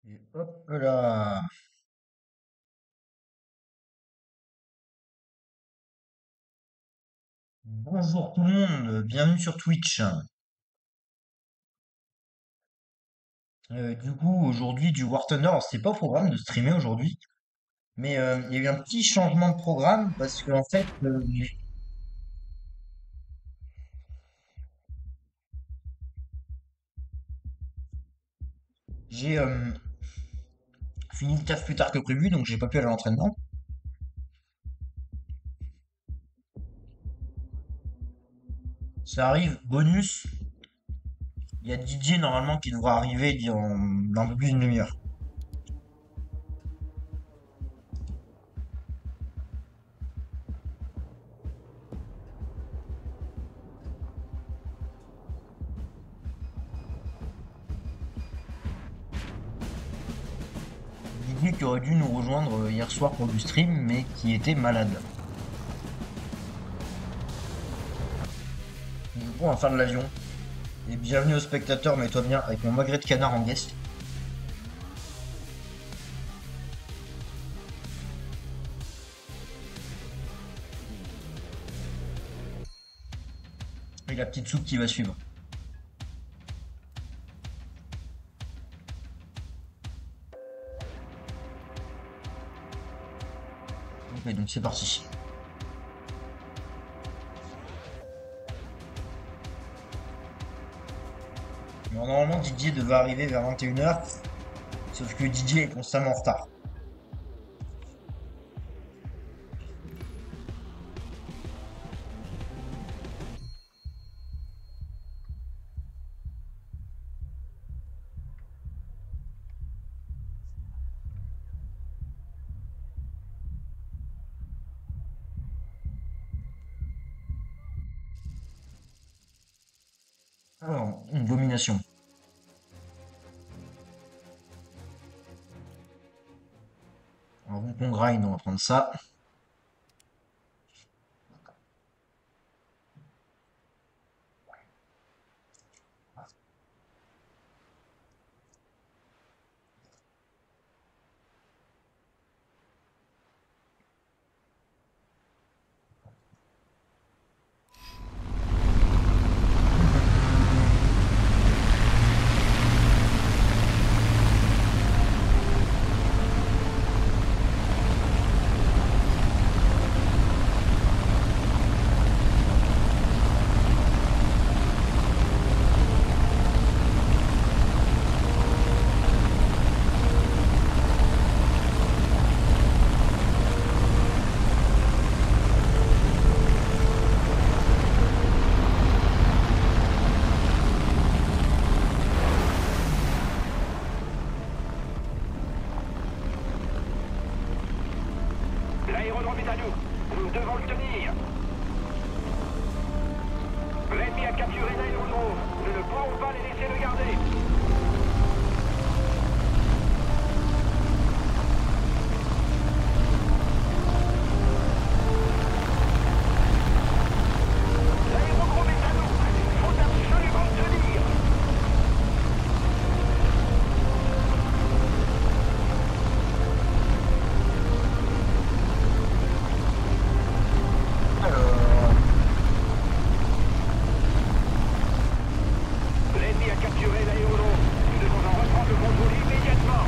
Et hop là. Bonjour tout le monde, bienvenue sur Twitch. Du coup, aujourd'hui du War Thunder, alors c'était pas au programme de streamer aujourd'hui, mais il y a eu un petit changement de programme parce que en fait, j'ai fini le taf plus tard que prévu, donc j'ai pas pu aller à l'entraînement. Ça arrive, bonus, il y a Didier normalement qui devra arriver dans un peu plus d'une demi-heure. Didier qui aurait dû nous rejoindre hier soir pour du stream, mais qui était malade. Du coup, on va faire de l'avion. Et bienvenue aux spectateurs, mets-toi bien, avec mon magret de canard en guest. Et la petite soupe qui va suivre. Ok, donc c'est parti. Alors, normalement, Didier devait arriver vers 21h, sauf que Didier est constamment en retard. Alors, une domination. Alors, donc on grind, on va prendre ça. L'aérodrome est à nous. Nous devons le tenir. L'ennemi a capturé l'aérodrome. Nous ne pourrons pas les laisser le garder. L'aérodrome est à nous. Il faut absolument le tenir. Alors, L'ennemi a capturé l'aérodrome. Nous devons en reprendre le contrôle immédiatement.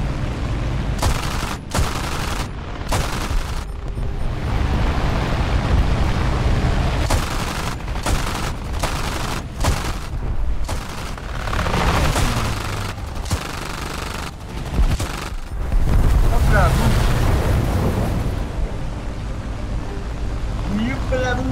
hop là, boum. Youpla boum.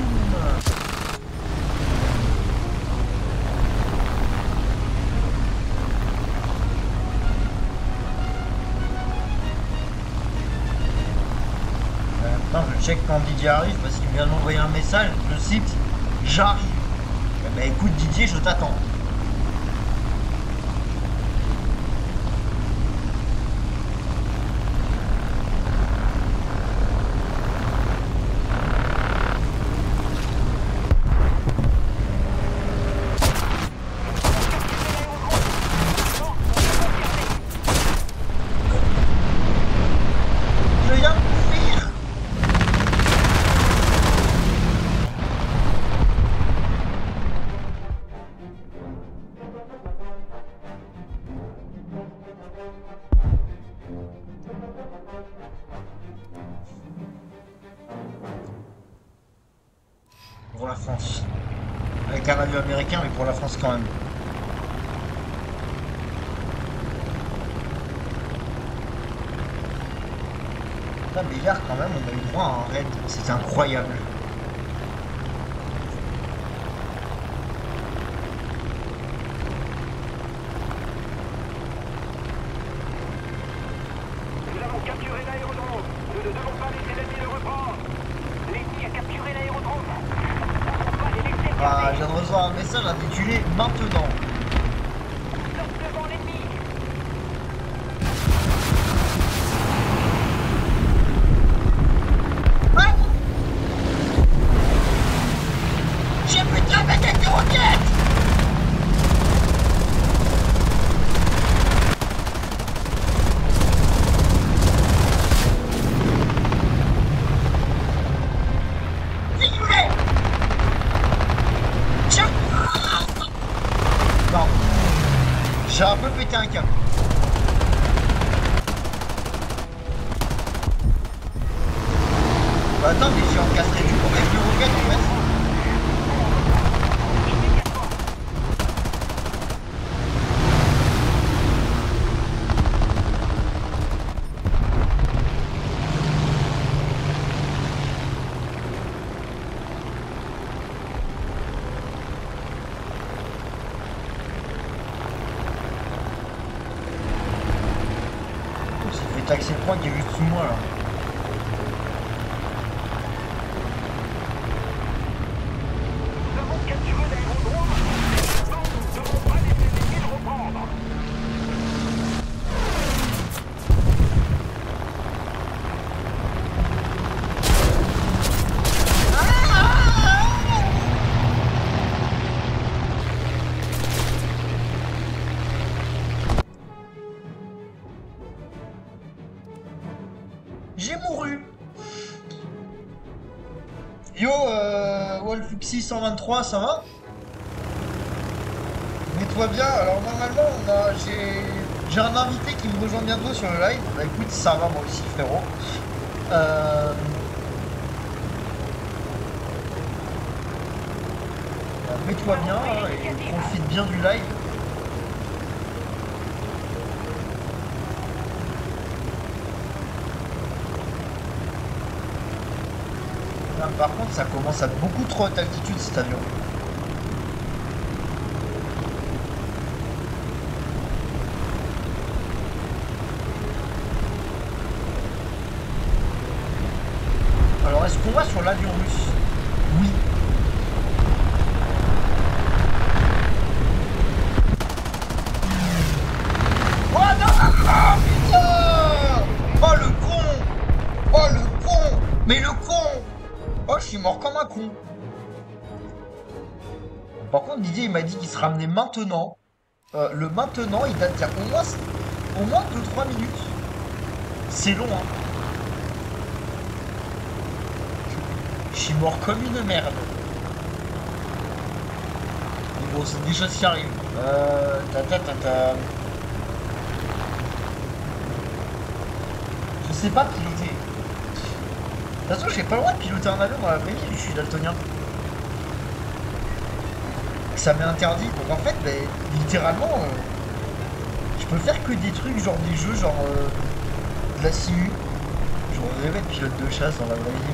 Attends, je check quand Didier arrive parce qu'il vient de m'envoyer un message. Je cite, j'arrive. Eh ben écoute Didier, je t'attends. qu'un avion américain, mais pour la France quand même. Putain, mais hier, quand même, on a eu droit à un raid. C'était incroyable. Nous avons capturé l'aérodrome. Nous ne devons pas laisser l'ennemi le reprendre. L'ennemi a capturé l'aérodrome. Nous ne devons pas les laisser Ah, garder. je viens de recevoir un message intitulé Maintenant. Stop devant l'ennemi. Ah, j'ai putain ma tête de roquette. Figurez. Tiens. Non. J'ai un peu pété un câble. Bah attends, mais j'ai encastré du coup avec le roquette en fait. J'ai fait taxer le point qui est juste sous moi là. Nous avons capturé l'aérodrome. Maintenant, nous ne devons pas laisser l'ennemi le reprendre. J'ai mouru. Yo, Wolfuxi 123, ça va? Mets-toi bien. Alors normalement, j'ai un invité qui me rejoint bientôt sur le live. Bah écoute, ça va moi aussi, frérot. Euh, Mets-toi bien hein, et profite bien du live. Ah, par contre, ça commence à beaucoup trop haute altitude cet avion. Alors, est-ce qu'on va sur l'avion russe? Oui. Oh non! Ah, putain! Oh le con! Oh le con! Mais le con! Oh, je suis mort comme un con. Par contre, Didier, il m'a dit qu'il se ramenait maintenant. Le maintenant, il date d'il y a au moins 2-3 minutes. C'est long, hein. Je suis mort comme une merde. Mais bon, c'est des choses qui arrivent. Je sais pas piloter. De toute façon, j'ai pas le droit de piloter un avion dans la vraie vie, je suis daltonien. Ça m'est interdit. Donc en fait, ben, littéralement, je peux faire que des trucs, genre des jeux, genre de la simu. J'aurais rêvé de pilote de chasse dans la vraie vie.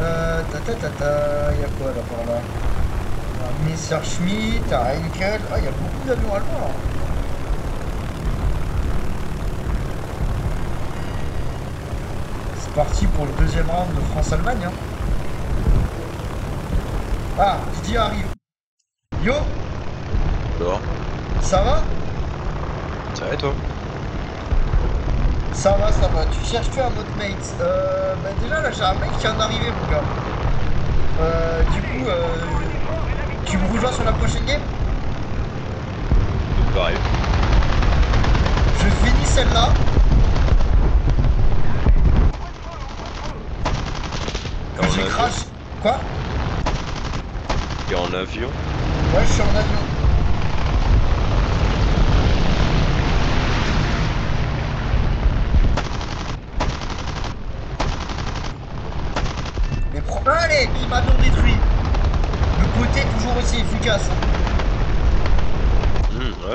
Y'a quoi là par là? Messerschmitt, Heinkel. Ah, il y a beaucoup d'avions allemands là. C'est parti pour le deuxième round de France-Allemagne. Hein. Ah, Didier arrive. Yo, Dehors. ça va? Ça va et toi? Ça va, ça va. Tu cherches-tu un autre mate? Bah déjà là j'ai un mec qui vient d'arriver mon gars. Du coup, tu me rejoins sur la prochaine game? Pareil. Je finis celle-là. T'es en J'ai avion? crash. Quoi? T'es en avion? Ouais, je suis en avion. Mais allez, il m'a non détruit.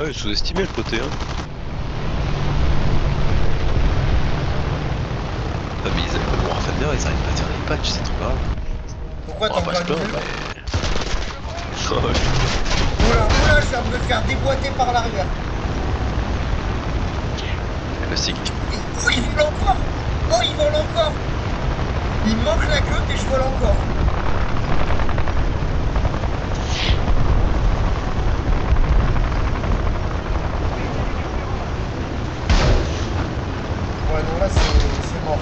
ouais, sous-estimé le côté, hein. Ah, mais ils aiment War Thunder, ils arrivent pas à faire les patchs, c'est trop grave. Pourquoi On t'as va pas se encore une plaindre, nouvelle? mais. Ouais. Oula, oula, je viens de me faire déboîter par l'arrière. Classique. Oh, il vole encore. Oh, il vole encore. Il me manque la queue, mais je vole encore. Ouais, non, là, c'est mort.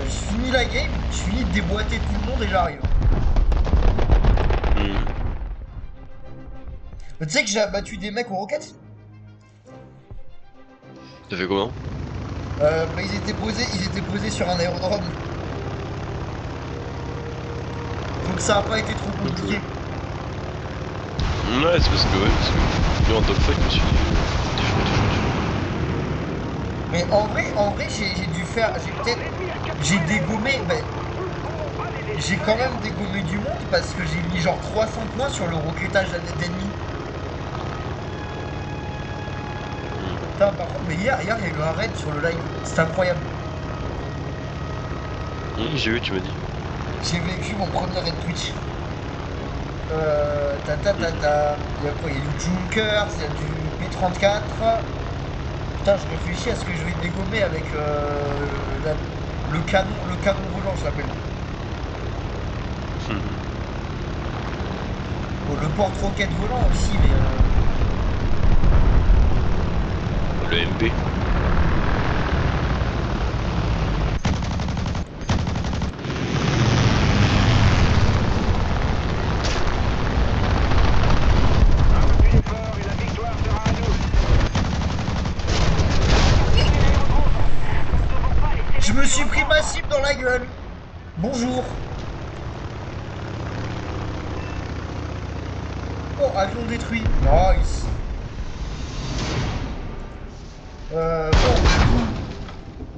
Je finis la game, je finis de déboîter tout le monde et j'arrive. Hmm. Tu sais que j'ai abattu des mecs aux roquettes? T'as fait comment? Bah, ils étaient posés sur un aérodrome. Donc ça a pas été trop compliqué. Ouais, c'est parce que, ouais, parce que. Lui en dogfight, je me suis dit. Tu joues, tu joues, tu joues. Mais en vrai, j'ai dû faire, j'ai dégommé, ben, j'ai quand même dégommé du monde parce que j'ai mis genre 300 points sur le roquettage d'ennemis. Putain, par contre, mais hier, il y a eu un raid sur le live. C'est incroyable. J'ai vu, tu m'as dit. J'ai vécu mon premier raid Twitch. Il y a quoi? Il y a du Junkers, il y a du P34. Putain, je réfléchis à ce que je vais dégommer avec le canon volant, je l'appelle. Bon, le porte-roquette volant aussi, mais Le MP. Un peu plus fort et la victoire sera à nous. je me suis pris ma cible dans la gueule. Bonjour. Oh, avion détruit. Nice. Bon, du coup,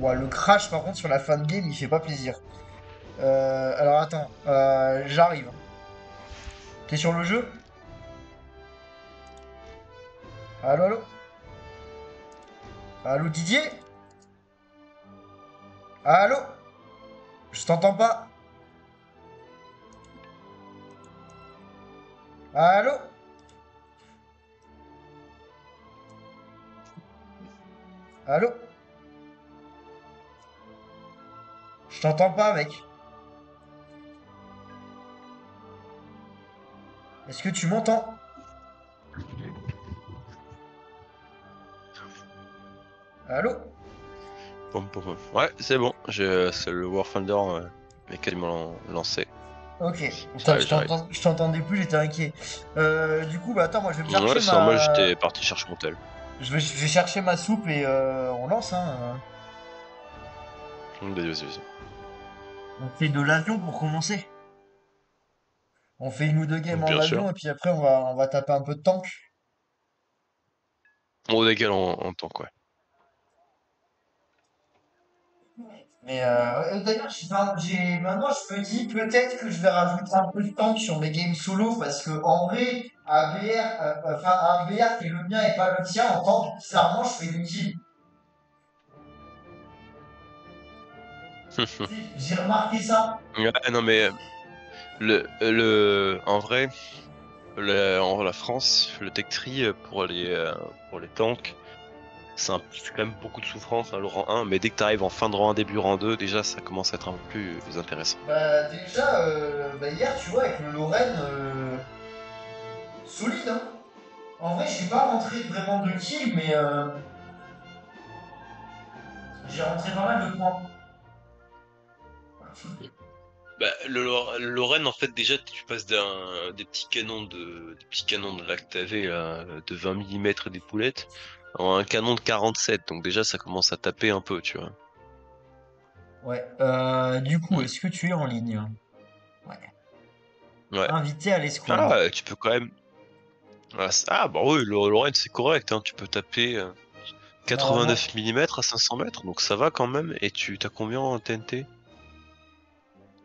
ouais, le crash par contre sur la fin de game, il fait pas plaisir. Alors attends, j'arrive. T'es sur le jeu? Allô, allô? Allô Didier? Allô? Je t'entends pas. Allô? Allô? Je t'entends pas, mec. Est-ce que tu m'entends? Allô? Pom, pom, pom. Ouais, c'est bon. C'est le War Thunder est quasiment lancé. Ok. Putain, J'arrive, j'arrive. je t'entendais plus, j'étais inquiet. Du coup, bah attends, moi je vais me Ouais, chercher c'est normal, ma... j'étais parti chercher mon tel. Je vais chercher ma soupe et on lance, hein. Vas-y, vas-y, vas-y. On fait de l'avion pour commencer. On fait une ou deux games en Bien sûr. avion et puis après on va taper un peu de tank. On décale en temps, quoi. Mais d'ailleurs, maintenant je me dis peut-être que je vais rajouter un peu de tank sur mes games solo parce que en vrai, un BR qui est le mien et pas le tien, en tank, bizarrement, je fais des kills. J'ai remarqué ça. Ouais, non, mais en vrai, la France, le tech tree pour les tanks, c'est quand même beaucoup de souffrance, hein, le rang 1, mais dès que tu arrives en fin de rang 1, début rang 2, déjà ça commence à être un peu plus intéressant. Bah déjà, bah, hier, tu vois, avec le Lorraine, solide, hein. En vrai, j'ai pas rentré vraiment de kills, mais j'ai rentré pas mal de points. Bah, le Lorraine, en fait, déjà, tu passes des petits canons de là que t'avais, là, de 20 mm des poulettes, en un canon de 47. Donc déjà, ça commence à taper un peu, tu vois. Ouais. Du coup, Mm. est-ce que tu es en ligne? Ouais. Ouais. Invité à l'escouade. Ah, tu peux quand même. Bah oui, le Lorraine, c'est correct, hein. Tu peux taper Normalement. 89 mm à 500 mètres, donc ça va quand même. Et tu t'as combien en TNT?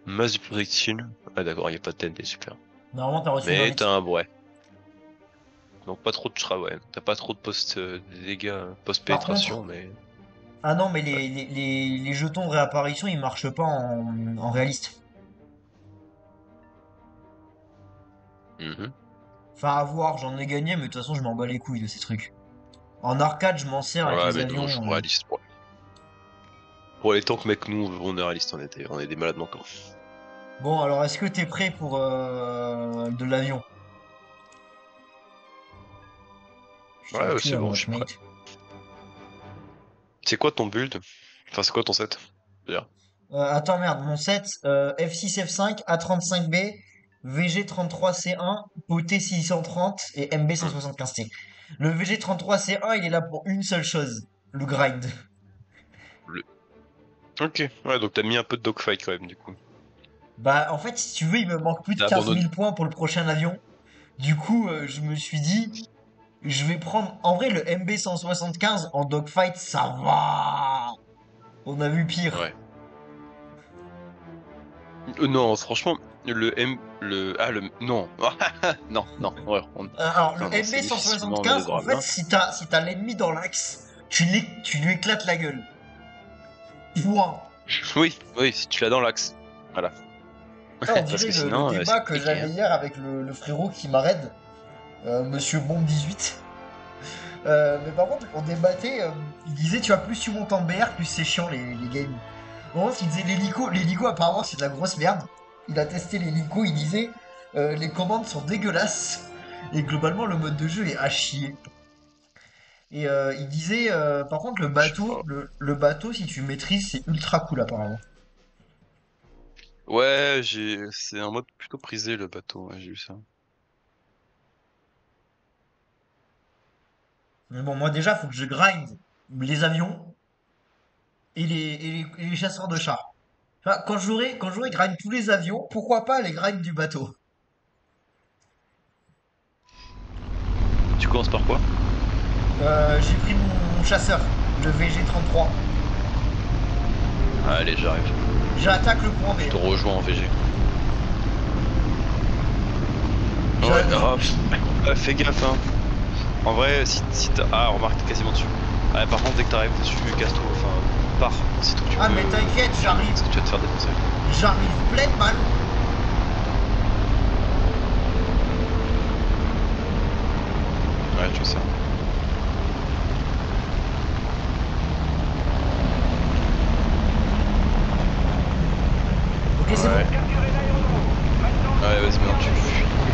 Masse du projectile. Ah d'accord, il n'y a pas de TNT, super. Normalement, t'as reçu une Mais invite. t'as un ouais. Donc pas trop de ouais. T'as pas trop de dégâts Par post-pénétration, contre, mais. ah non, mais Ouais. les jetons de réapparition, ils marchent pas en réaliste. Mhm. Enfin, à voir, j'en ai gagné, mais de toute façon, je m'en bats les couilles de ces trucs. En arcade, je m'en sers avec Ouais, les mais nous on joue avions. réaliste. Pour les tanks, mec, nous on est réaliste, on est des malades mentaux. Bon, alors, est-ce que t'es prêt pour de l'avion? Je Ouais, t'inclus c'est à bon, je suis prêt. mate. C'est quoi ton build? Enfin, c'est quoi ton set? D'ailleurs. Attends, merde, mon set, F6, F5, A35B, VG33C1, OT630 et Hmm. MB175T. Le VG33C1, il est là pour une seule chose, le grind. Le- Ok, ouais, donc t'as mis un peu de dogfight quand même, du coup. Bah, en fait, si tu veux, il me manque plus de T'as 15 abandonné. 000 points pour le prochain avion. Du coup, je me suis dit, je vais prendre. En vrai, le MB175 en dogfight, ça va. On a vu pire. Ouais. Non, franchement, le M. Le. Ah, le. Non. Non, non, ouais, Alors, le non, non, c'est difficilement MB175, en manœuvrable, fait, hein. si t'as l'ennemi dans l'axe, tu lui éclates la gueule. Point. Oui, oui, si tu l'as dans l'axe. Voilà. Ça, on Parce dirait que le sinon, c'est débat que compliqué, j'avais hein. hier avec le frérot qui m'arrête, Monsieur Bombe 18. Mais par contre, on débattait, il disait tu as plus tu montes en BR, plus c'est chiant les games. En fait, il disait l'hélico apparemment c'est de la grosse merde. Il a testé l'hélico, il disait les commandes sont dégueulasses et globalement le mode de jeu est à chier. Et il disait par contre Je sais pas. le bateau si tu maîtrises c'est ultra cool apparemment. Ouais, c'est un mode plutôt prisé le bateau, ouais, j'ai vu ça. Mais bon moi déjà faut que je grind les avions et les chasseurs de chars. Enfin, quand j'aurai grind tous les avions, pourquoi pas les grind du bateau? Tu commences par quoi? J'ai pris mon chasseur, le VG33. Allez, j'arrive. J'attaque le point Je B. te rejoins en VG. Ouais, J'a- ah, fais gaffe, hein. En vrai, si t'as. Ah, remarque, t'es quasiment dessus. Ouais, par contre, dès que t'arrives dessus, casse-toi. Enfin, pars, sitôt que tu Ah peux. mais t'inquiète, j'arrive. Parce que tu vas te faire défoncer. J'arrive pleine balle. Ouais, tu sais. Ok c'est bon. Ouais. Capturez l'aérodrome. Maintenant, Ouais, vas-y, maintenant tu fuis. capturez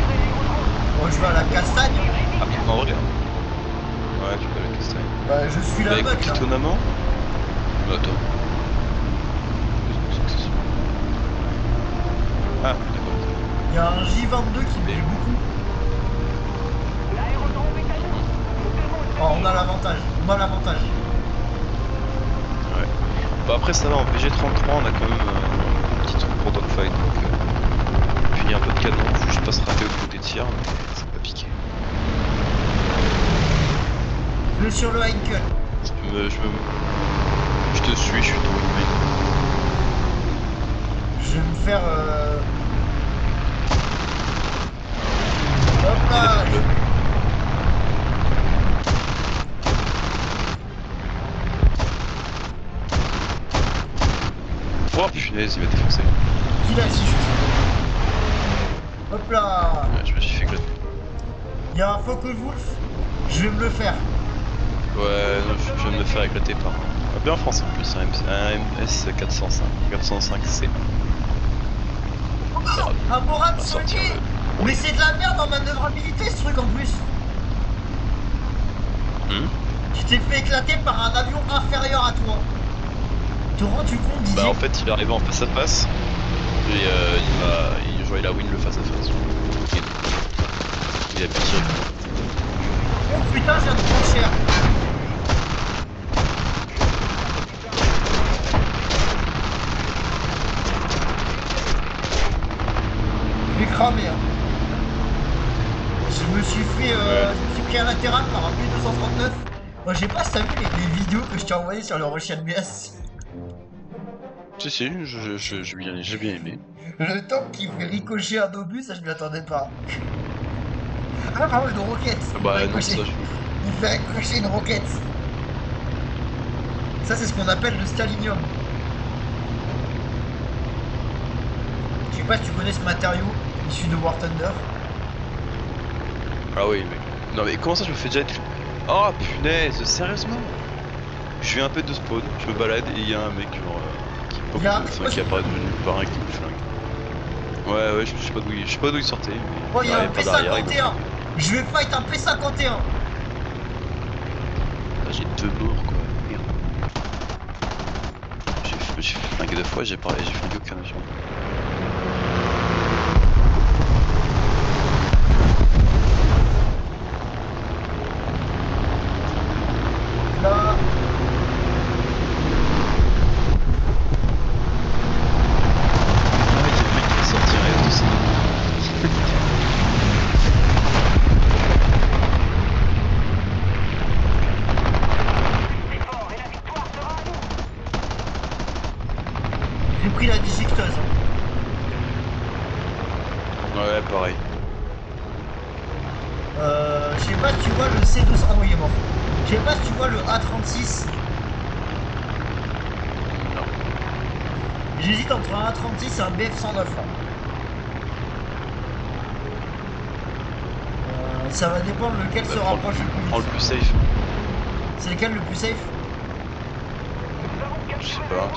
l'aérodrome. Bon, je vais à la castagne. Ah, en vrai. Ouais, tu peux la castagne. Bah je suis Bah la écoute, meute là. étonnamment. Bah attends. Ah, d'accord. Il y a un J22 qui me plaît beaucoup. L'aérodrome est à nous. Oh, on a l'avantage. On a l'avantage. Ouais. Bah après ça va, en PG33 on a quand même un petit truc pour dogfight, donc puis il y a un peu de canon, faut juste pas se rater au côté de tir, mais c'est pas piqué. Je vais sur le Heinkel. Je te suis, je suis ton wingman. Je vais me faire hop là. Défonce-le. Oh punaise, il m'a défoncé. Qui l'a si hop là. Ouais, je me suis fait éclater. Il y a un Focke-Wulf. Je vais me le faire. Ouais, non, je viens de me faire éclater par un bien français en plus, un MS 405C. Un Boran On va sortir Sulky. le. Mais c'est de la merde en manœuvrabilité ce truc en plus. Tu t'es fait éclater par un avion inférieur à toi. Te rends-tu compte, Didier? Bah en fait il est arrivé en face à face et il a win le face à face. Et il a piqué. Oh putain, je viens de prendre cher. Je vais cramer. Hein. Je me suis pris un latéral par un B239. Moi, je sais pas si t'as vu les vidéos que je t'ai envoyées sur le Russian BS. Si, j'ai bien aimé. Le tank qui fait ricocher un obus, ça je m'y attendais pas. Ah pardon, une roquette. Bah Il fait non, ricocher. ça Il fait ricocher une roquette. Ça c'est ce qu'on appelle le stalinium. Je sais pas si tu connais ce matériau issu de War Thunder. Ah oui, mais... Non mais comment ça je me fais déjà être... Oh punaise, sérieusement? Je viens un peu de spawn, je me balade et il y a un mec genre... Il y a un enfin, mec, qui apparaît de nulle part et qui me flingue. Ouais, je sais pas d'où il sortait. Mais... oh, il y a un pas derrière, il me P51. flingue. Je vais fight un P51. Là, j'ai 2 morts quoi. Merde. J'ai flingué 2 fois, j'ai flingué aucun avion. Là. Ah ouais, il y a le mec qui est sorti rien de ça. C'est fort et la victoire sera à nous. J'ai pris la digicteuse. Ouais, pareil. Je sais pas si tu vois le C200. Ah oui, il est mort. Je sais pas si tu vois le A36. Non. J'hésite entre un A36 et un BF109 là. Ça va dépendre lequel se rapproche le plus Prends le vite. plus safe. C'est lequel le plus safe? Je sais pas,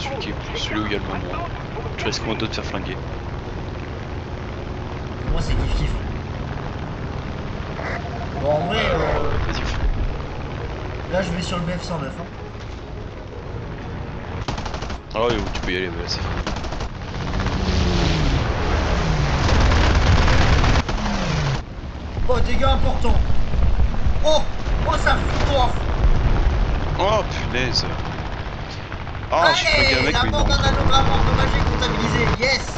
celui où il y a le moment. Je risque moins de te faire flinguer. Pour moi c'est kiff kiff. Bon en vrai, Vas-y, là je vais sur le BF109. Hein. ah oui, tu peux y aller, ouais, c'est fait. Oh dégâts importants. Oh ça fout noir. Oh punaise. Ah, je suis flingué un Allez, mec, la mais il mort d'un manque. anagramme endommagé comptabilisé. Yes.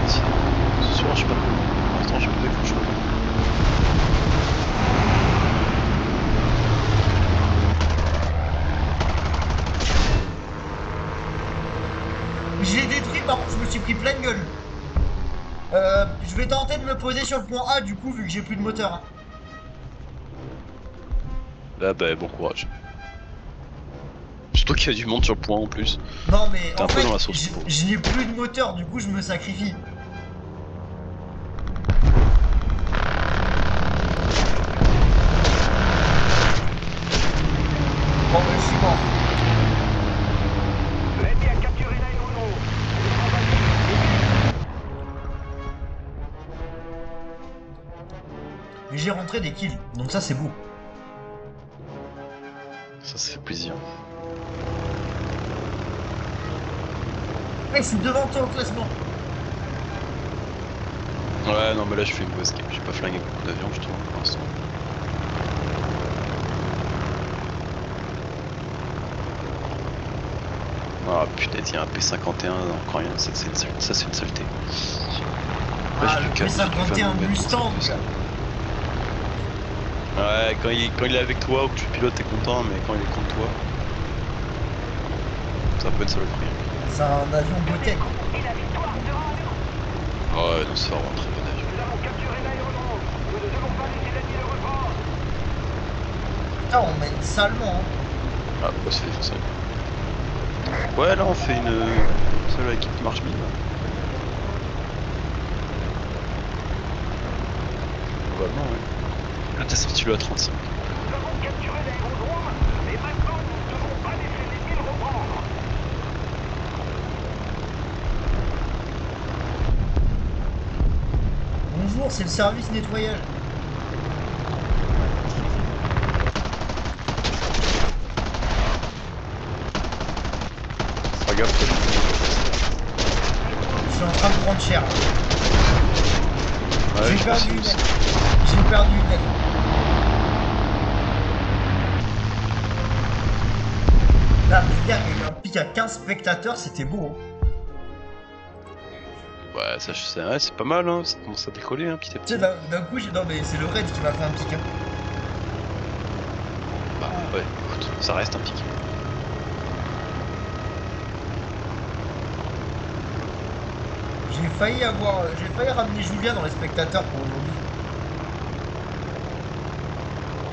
Ce soir, je sais pas. Pour l'instant, j'ai pas fait grand chose. J'ai détruit, par contre je me suis pris pleine gueule. Je vais tenter de me poser sur le point A du coup vu que j'ai plus de moteur. Hein. Là, bah, bon courage. Surtout qu'il y a du monde sur le point en plus. Non mais T'es en un peu fait, dans la sauce. je n'ai plus de moteur, du coup je me sacrifie. Bon ben je suis mort. L'ennemi a capturé l'aérodrome. Mais j'ai rentré des kills, donc ça c'est beau. Ça fait plaisir. Eh, je suis devant toi au classement. Ouais, non, mais là, je fais une mauvaise game. J'ai pas flingué beaucoup d'avions, je trouve, pour l'instant. Ah putain, il y a un P51, encore rien, ça c'est une saleté. Ouais, Ah, j'ai le du calme, j'ai du P51 calme, Mustang. Ouais, quand il est avec toi ou que tu pilotes, t'es content, mais quand il est contre toi, ça peut être saloperie. C'est un avion beauté. Et la victoire sera à nous. Ouais, non, ça va un très bon avion. Nous avons capturé l'aérodrome. Nous ne devons pas laisser l'ennemi le reprendre. Putain, on mène salement. Hein. Ah, pourquoi c'est défoncé? Ouais, là on fait une seule équipe qui marche bien. Globalement, ouais. Là t'as sorti le A35. Nous avons capturé l'aérodrome. Et maintenant, nous ne devons pas laisser l'ennemi le reprendre. Bonjour, c'est le service nettoyage. Fais gaffe, toi. Je suis en train de prendre cher. Ouais, J'ai je perdu pense une aussi. aile. J'ai perdu une aile. Là, mais hier, il y a eu un pic à 15 spectateurs, c'était beau. Hein. Ouais, ça je sais, ouais, c'est pas mal, hein. Ça commence à décoller hein, petit à Tu sais, petit. d'un coup, non, mais c'est le raid qui m'a fait un pic. Hein. Bah ouais, écoute, ça reste un pic. J'ai failli ramener Julien dans les spectateurs pour aujourd'hui.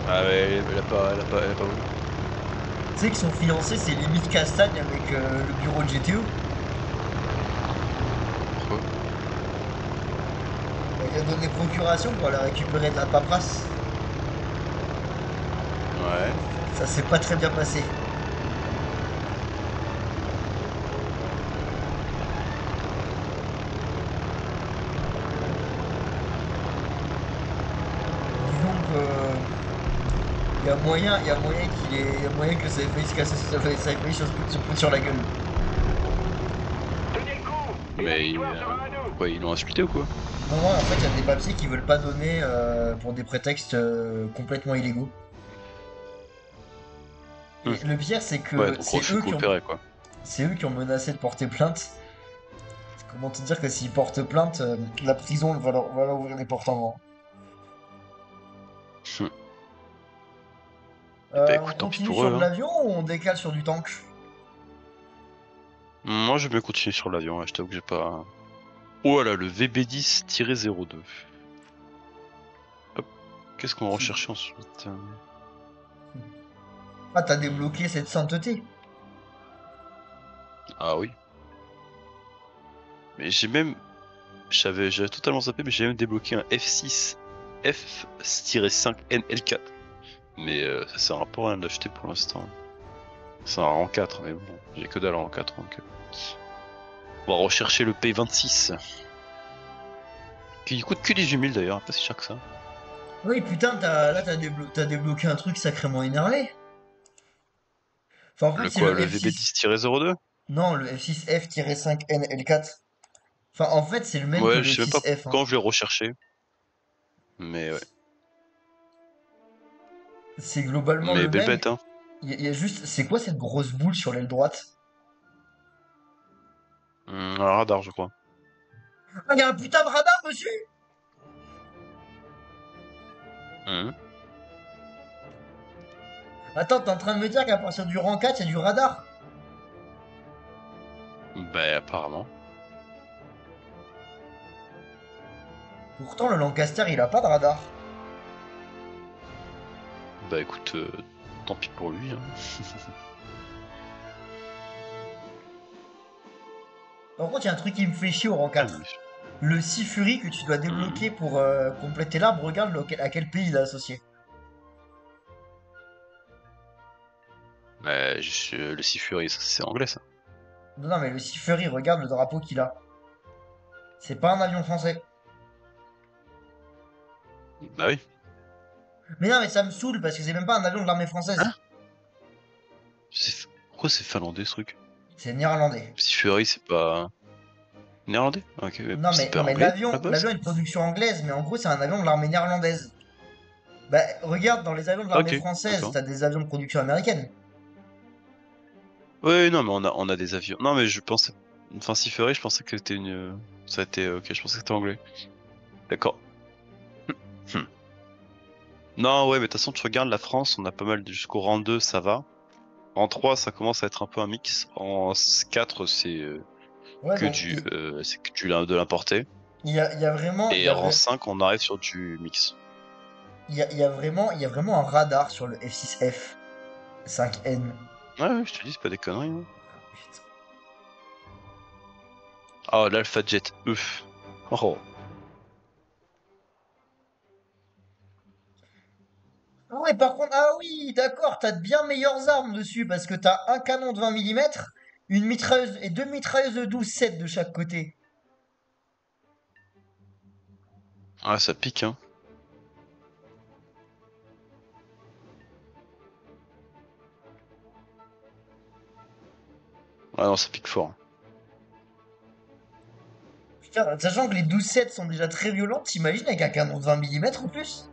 Ah ouais, elle a pas voulu. Tu sais que son fiancé c'est limite Castagne avec le bureau de GTO. Pourquoi? Il a donné procuration pour aller récupérer de la paperasse. Ouais. Ça s'est pas très bien passé. Disons que il y a moyen il y a moyen que ça ait failli se casser, ça ait failli se foutre sur la gueule. Tenez le coup et la Mais victoire sera à nous. quoi, ils l'ont insulté ou quoi? Non, non, en fait, il y a des papiers qui veulent pas donner pour des prétextes complètement illégaux. Hmm. Et le pire, c'est Ouais, que donc refus de coopérer quoi. c'est eux qui ont menacé de porter plainte. Comment te dire que s'ils portent plainte, la prison va leur ouvrir les portes en grand. Hmm. Bah On écoute, tant pis continue pour sur eux. de Hein. l'avion ou on décale sur du tank? Moi, je vais continuer sur l'avion. Ouais, je t'avoue que j'ai pas. Oh là, le VB10-02. Hop. Qu'est-ce qu'on va rechercher ensuite? Ah, t'as débloqué cette sainteté. Ah oui. Mais j'ai même. J'avais totalement zappé, mais j'ai même débloqué un F6 F-5NL4. Mais ça sert à pas rien de l'acheter pour l'instant. C'est un rang 4, mais bon, j'ai que dalle en rang 4. Donc... On va rechercher le P26. Qui coûte que 18 000 d'ailleurs, pas si cher que ça. Oui, putain, t'as débloqué un truc sacrément énervé. Enfin, en fait, Le c'est quoi, le le F6. VB10-02? Non, le F6F-5NL4. Enfin, en fait, c'est le même que Ouais, le je sais même pas F6F. Hein. quand je l'ai recherché. Mais ouais. C'est globalement Mais le belle même. bête, hein. Il y a juste. C'est quoi cette grosse boule sur l'aile droite? Un radar, je crois. Ah, il y a un putain de radar dessus! Mhm. Attends, t'es en train de me dire qu'à partir du rang 4, il y a du radar? Bah, apparemment. Pourtant, le Lancaster, il a pas de radar. Bah, écoute, tant pis pour lui. Hein. Par contre, il y a un truc qui me fait chier au rang Ah, 4. Le Sea Fury que tu dois débloquer pour compléter l'arbre, regarde à quel pays il est associé. Bah, le Sea Fury, ça, c'est anglais, ça. Non, non, mais le Sea Fury, regarde le drapeau qu'il a. C'est pas un avion français. Bah oui. Mais non, mais ça me saoule parce que c'est même pas un avion de l'armée française. Hein? Pourquoi c'est finlandais, ce truc? C'est néerlandais. Sea Fury, c'est pas... Néerlandais? Ok, Non, c'est pas non, mais anglais, à la base? l'avion est de production anglaise, mais en gros, c'est un avion de l'armée néerlandaise. Bah, regarde, dans les avions de l'armée Ok, française, d'accord. t'as des avions de production américaine. Ouais, non, mais on a des avions. Non, mais je pensais... Enfin, Sea Fury, je pensais que c'était une... Ça a été... Ok, je pensais que c'était anglais. D'accord. Hmm. Non, ouais, mais de toute façon, tu regardes la France, on a pas mal jusqu'au rang 2, ça va. En 3, ça commence à être un peu un mix. En 4, Ouais, donc, c'est que de l'importé. il y a vraiment, Et rang 5, on arrive sur du mix. il y a vraiment un radar sur le F6F 5N. Ouais, ouais, je te dis, c'est pas des conneries. Hein. Putain. Oh, l'Alpha Jet E. Oh. Ah ouais, par contre, ah oui, d'accord, t'as de bien meilleures armes dessus parce que t'as un canon de 20 mm, une mitrailleuse et deux mitrailleuses de 12-7 de chaque côté. Ah, ça pique, hein. Ah non, ça pique fort. Hein. Putain, sachant que les 12-7 sont déjà très violentes, t'imagines avec un canon de 20 mm en plus?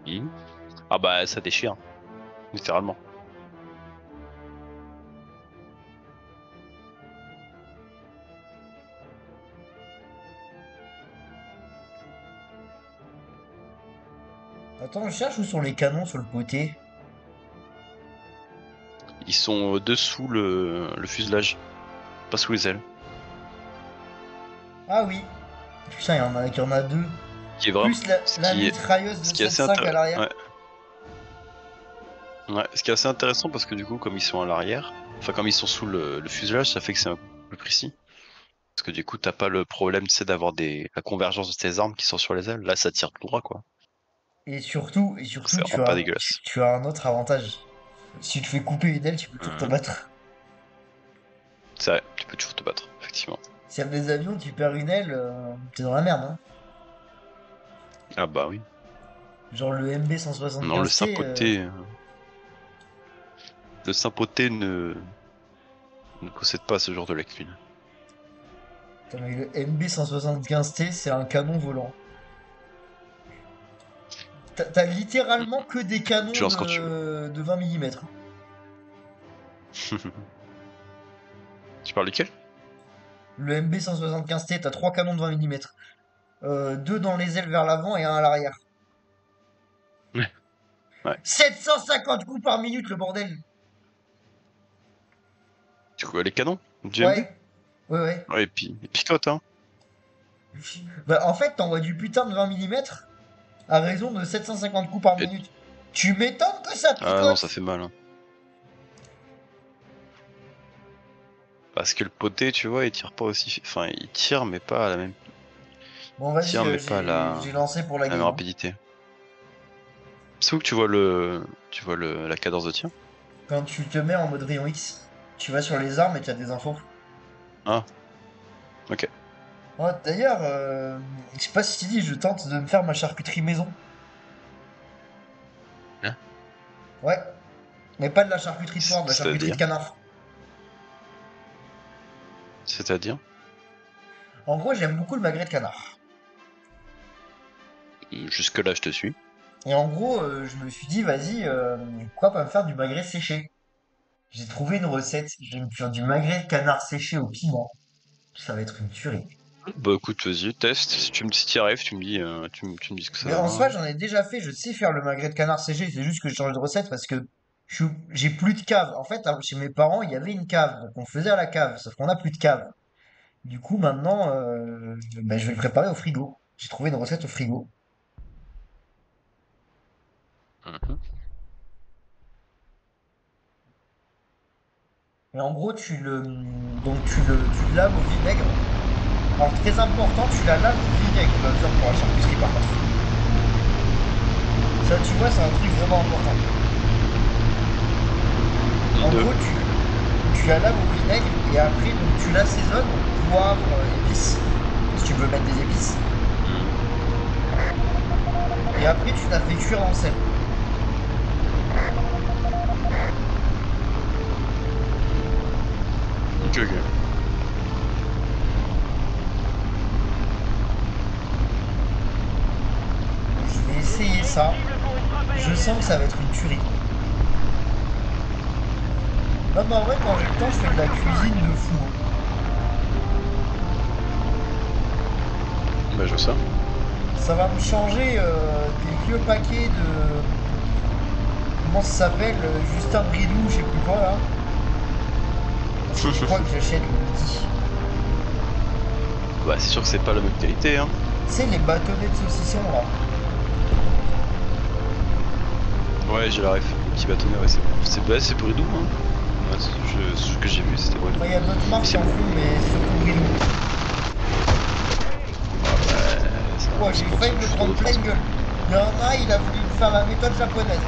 Mhm. Ah bah, ça déchire. Littéralement. Attends, je cherche où sont les canons sur le côté. Ils sont dessous le fuselage. Pas sous les ailes. Ah oui. Putain, il y en a deux. Qui est vraiment. Plus la mitrailleuse de ce qui est assez 7.5 à l'arrière. Ouais. Ouais, ce qui est assez intéressant parce que du coup, comme ils sont à l'arrière, enfin, comme ils sont sous le fuselage, ça fait que c'est un peu plus précis. Parce que du coup, t'as pas le problème, c'est d'avoir la convergence de tes armes qui sont sur les ailes. Là, ça tire tout droit, quoi. Et surtout, C'est vraiment pas dégueulasse. tu as un autre avantage. Si tu te fais couper une aile, tu peux toujours te battre. C'est vrai, tu peux toujours te battre, effectivement. Si y a des avions, tu perds une aile, t'es dans la merde. Hein. Ah bah oui. Genre le MB Non, le 175T. Saint-Poté. Le Saint-Poté ne possède pas ce genre de lecture. Attends, mais le MB 175T, c'est un canon volant. T'as littéralement que des canons Tu lances quand tu veux. de 20 mm. Tu parles duquel? Le MB 175T, t'as 3 canons de 20 mm. 2 dans les ailes vers l'avant et un à l'arrière. Ouais. Ouais. 750 coups par minute, le bordel! Du coup, les canons du MB? Ouais, ouais. Ouais, et puis ils picotent, hein. Bah, en fait, t'envoies du putain de 20 mm à raison de 750 coups par Et- minute. Tu m'étonnes que ça picote! Ah non, ça fait mal. Hein. Parce que le poté, tu vois, il tire pas aussi. Enfin, il tire, mais pas à la même. Bon, vas-y, Tire, mais pas à la j'ai lancé pour la même game. rapidité. C'est où que tu vois la cadence de tir? Quand tu te mets en mode rayon X, tu vas sur les armes et tu as des infos. Ah, ok. Oh, d'ailleurs, je sais pas si tu dis, je tente de me faire ma charcuterie maison. Hein? Ouais. Mais pas de la charcuterie de porc, de la charcuterie de C'est-à-dire? canard. C'est-à-dire? En gros, j'aime beaucoup le magret de canard. Jusque-là, je te suis. Et en gros, je me suis dit, vas-y, pourquoi pas me faire du magret séché? J'ai trouvé une recette, je vais me faire du magret de canard séché au piment. Ça va être une tuerie. Bah écoute, vas-y, teste. Si t'y arrives, tu me dis, tu me dis ce que ça Mais en soi, va. j'en ai déjà fait, je sais faire le magret de canard séché, c'est juste que je change de recette parce que j'ai plus de cave. En fait, chez mes parents, il y avait une cave, donc on faisait à la cave, sauf qu'on a plus de cave. Du coup, maintenant, ben, je vais le préparer au frigo. J'ai trouvé une recette au frigo. Mhm. Et en gros, tu le laves au vinaigre. Alors, très important, tu la laves au vinaigre, la viande pour la charcuterie par contre. Ça, tu vois, c'est un truc vraiment important. En Deux. gros, tu la laves au vinaigre et après, donc, tu l'assaisonnes, poivre, épices, si tu veux mettre des épices. Et après, tu la fais cuire en sel. Ok, ok. Je vais essayer ça. Je sens que ça va être une tuerie. Non, mais en vrai, quand j'ai le temps, je fais de la cuisine de fou. Bah, je vois ça. Ça va me changer des vieux paquets de... Comment ça s'appelle? Justin Bridou, je sais plus quoi, là. Je crois que j'achète le petit. Bah, c'est sûr que c'est pas la même qualité, hein. Tu sais, les bâtonnets de saucisson, là. Ouais, j'ai la ref. Petit bâtonnet, ouais, c'est Bridou, hein. Ouais, ce que j'ai vu, c'était Bridou. Enfin, il y a d'autres marques qui en font, mais surtout Bridou. Oh, j'ai failli me prendre pleine gueule. Il y en a, il a voulu me faire la méthode japonaise.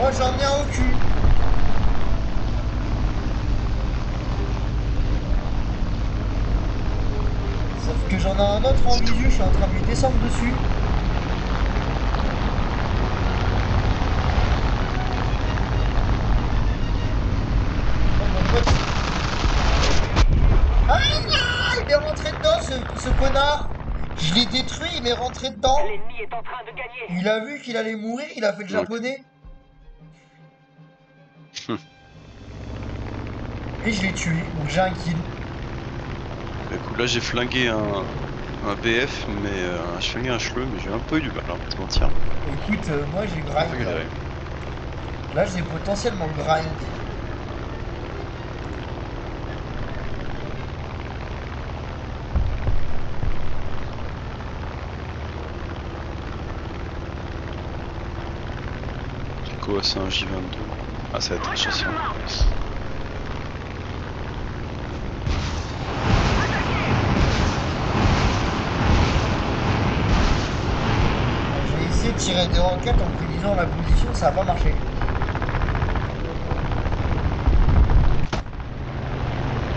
Oh, j'en ai un au cul. Sauf que j'en ai un autre en visu, je suis en train de lui descendre dessus. Oh, mon pote. Ah, il m'est rentré dedans, ce connard. Je l'ai détruit, il m'est rentré dedans. L'ennemi est en train de gagner. Il a vu qu'il allait mourir, il a fait le japonais. Et je l'ai tué, donc j'ai un kill. Écoute, là j'ai flingué un BF, mais un Schwing et un Schleu, mais j'ai un peu eu du mal, hein, pas te mentir. Écoute, moi j'ai J'ai un peu grind. galéré. Là j'ai potentiellement grind. C'est quoi, c'est un J22? Ah, ça va être très chiant. J'ai essayé de tirer des roquettes en prédisant la position, ça a pas marché.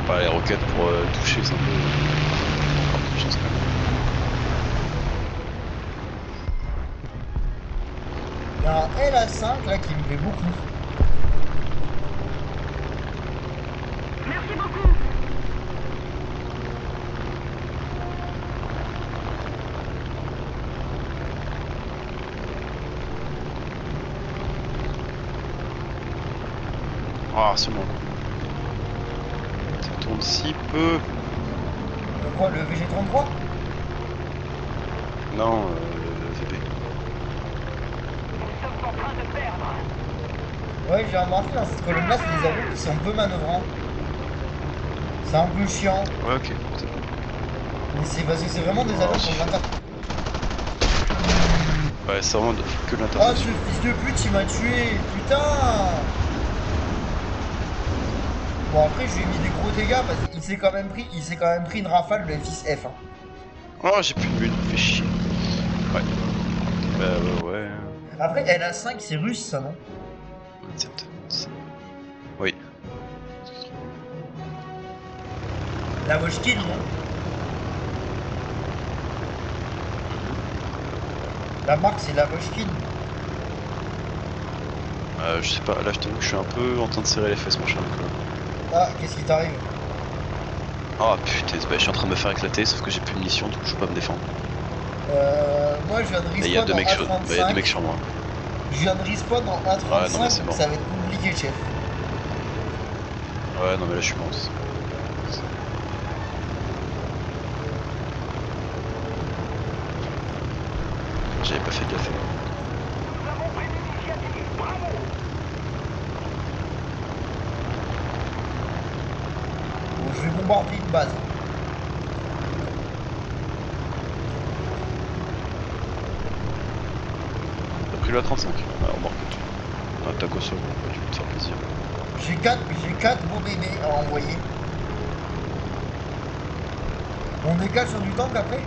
Bah, les roquettes pour toucher, c'est un peu. Je pense quand même. Il y a un LA5 là qui me plaît beaucoup. Merci beaucoup. Ah, c'est bon. Ça tourne si peu. Quoi, le VG33? Non, le VP. Nous sommes en train de perdre. Ouais, j'ai remarqué dans cette colonne là, c'est des avions qui sont un peu manœuvrants. C'est un peu chiant. Ouais, ok, c'est bon. Mais c'est parce que c'est vraiment des avions pour l'inter. Ouais, c'est vraiment que Oh, ce l'interception. fils de pute, il m'a tué! Putain! Bon, après, je lui ai mis des gros dégâts parce qu'il s'est quand même pris une rafale de FX-F. Hein. Oh, j'ai plus de mule, fais chier. Ouais. Bah, ouais. Après, LA5, c'est russe, ça, non? 27. Oui. La Vochkin, non? La marque, c'est la Vochkin. Je sais pas, là je t'avoue que je suis un peu en train de serrer les fesses, mon cher Nicolas. Ah, qu'est-ce qui t'arrive? Ah putain, bah, je suis en train de me faire éclater, sauf que j'ai plus de munitions, donc je peux pas me défendre. Moi, je viens de Et il y a respawn en il y a deux A35. mecs sur moi. Je viens de respawn en Ouais, non, mais A35, c'est donc mort. ça va être compliqué, chef. Ouais, non, mais là je suis mort. J'avais pas fait gaffe. Nous avons pris l'initiative. Bravo. Bon, je vais bombarder une base. T'as pris le A35? Ah, remarque que tu. Ah, t'as quoi sur moi? Tu peux te faire plaisir. J'ai 4 beaux bébés à envoyer. On décale sur du tank après?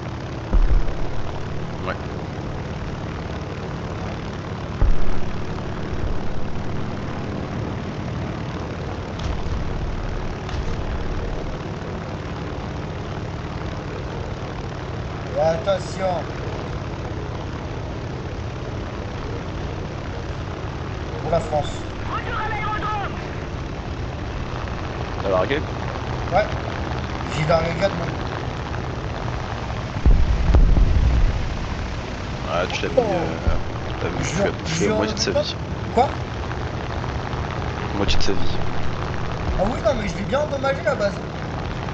Ouais. Et attention. Pour la France. Retour à l'aérodrome. T'as largué? Ouais. J'ai largué 4 mots. Ah, tu l'as mis. Oh. T'as vu la moitié de sa vie. Quoi? Moitié de sa vie. Ah oui, non, mais je l'ai bien endommagé la base.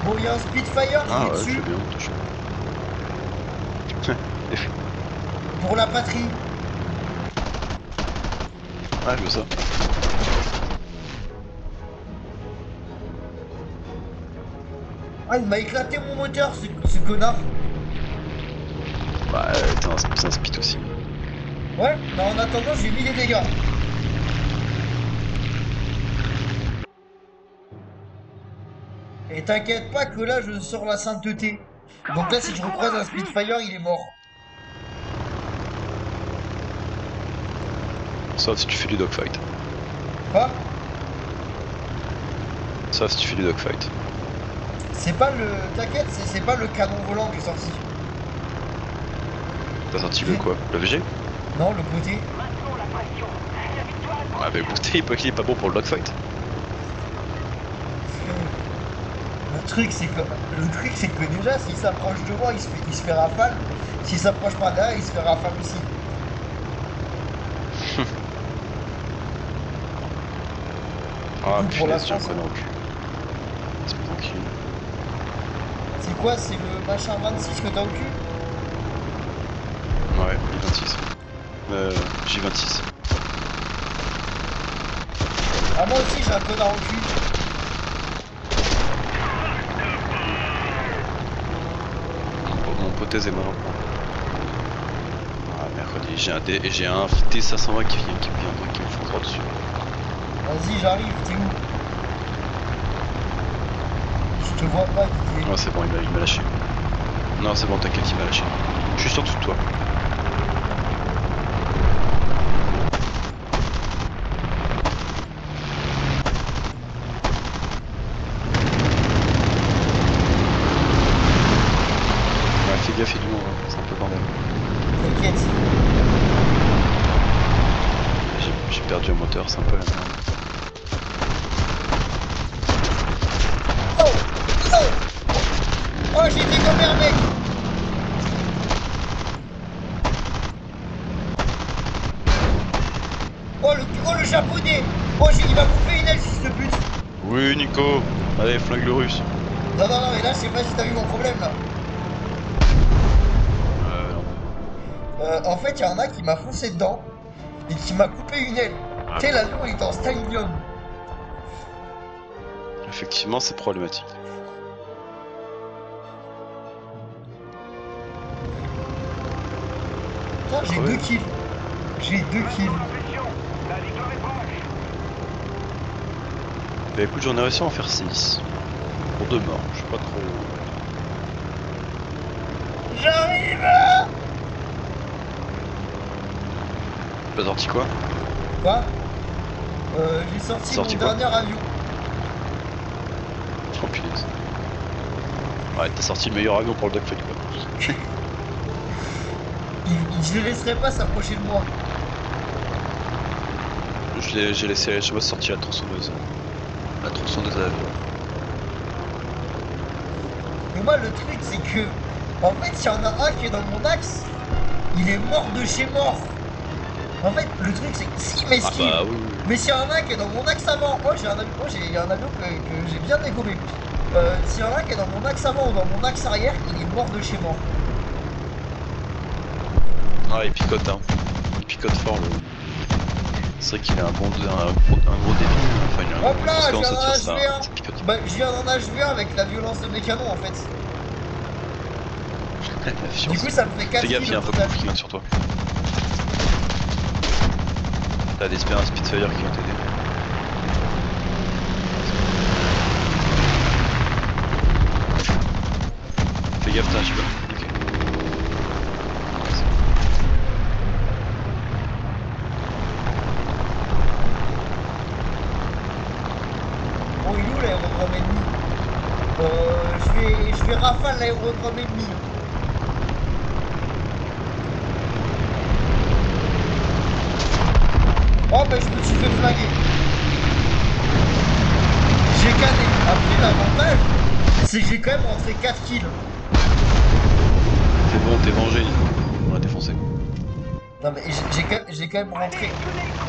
Bon, il y a un Spitfire qui Ah est ouais, dessus c'est bien, touché. pour la patrie. Ah, je veux ça. Ah, il m'a éclaté mon moteur, ce connard. Bah, c'est un spit aussi. Ouais, mais en attendant, j'ai mis les dégâts. Et t'inquiète pas que là, je sors la sainteté. Donc là, si je recroise un Spitfire, il est mort. Sauf si tu fais du dogfight. Quoi? Sauf si tu fais du dogfight. C'est pas le... T'inquiète, c'est pas le canon volant qui est sorti. T'as sorti le quoi? Le VG? Non, le côté. Maintenons la pression. La victoire est Ah, bah écoutez, il est pas bon pour le dogfight. Le truc, c'est que déjà, s'il s'approche de moi, il se fait rafale. S'il s'approche pas derrière, il se fait rafale aussi. Ah, Tout pour la punaise, j'ai un France, connard au cul. C'est tranquille. C'est quoi? C'est le machin 26 que t'as au cul? Ouais, I-26. J-26. Ah, moi aussi j'ai un connard au cul. Mon pothèse est mal en point. Ah, mercredi, j'ai un T520 qui me fonce droit dessus. Vas-y, j'arrive, t'es où? Je te vois pas, Didier. Ouais, c'est bon, il m'a lâché. Non, c'est bon, t'inquiète, il m'a lâché. Je suis sur dessous de toi. Ouais, fais gaffe, il y a du monde, hein. C'est un peu bordel. T'inquiète. J'ai perdu un moteur, c'est un peu la merde. Oh! Oh! Oh, j'ai été comme un mec! Oh, le japonais! Oh, il m'a bouffé une aile, fils de pute! Oui, Nico. Allez, flingue le russe. Non, non, non, mais là, je sais pas si t'as vu mon problème, là. Non. En fait, y en a qui m'a foncé dedans et qui m'a coupé une aile. Ah. Tu sais, l'avion il est en stylium. Effectivement, c'est problématique. Putain, j'ai Ouais. 2 kills. J'ai 2 kills. La victoire est proche. Bah écoute, j'en ai réussi à en faire 6. Pour 2 morts, je suis pas trop... J'arrive! T'as sorti quoi? Quoi? J'ai sorti mon quoi dernier avion. Oh punaise. Ouais, t'as sorti le meilleur avion pour le dogfight quoi. Je ne laisserai pas s'approcher de moi. J'ai laissé, je vois sortir la tronçonneuse. La tronçonneuse à l'avion. Mais moi, le truc, c'est que, en fait, s'il y en a un qui est dans mon axe, il est mort de chez mort. En fait, le truc, c'est que s'il m'esquive, Ah bah oui. mais s'il y en a un qui est dans mon axe avant, moi j'ai un avion, que j'ai bien dégommé. S'il y en a un qui est dans mon axe avant ou dans mon axe arrière, il est mort de chez mort. Ah, il picote, hein. Il picote fort, le... C'est vrai qu'il a un gros débit. Enfin, il a un Hop là, je gros viens ça d'en tire ça, achever un. ça picote. Bah, je viens d'en achever un avec la violence de mes canons en fait. La Du fiance. coup, ça me fait 4 Fais gaffe, il y a un peu total. qui vient sur toi. T'as des Spitfire qui vont t'aider. Fais gaffe, t'as un super. Ok. Bon, il est où l'aérodrome ennemi? Je vais rafale l'aérodrome ennemi. Oh bah je me suis fait flinguer. J'ai cané. Après l'avantage, c'est que j'ai quand même rentré 4 kills. C'est bon, t'es vengé, on l'a défoncé. Non mais j'ai quand même rentré.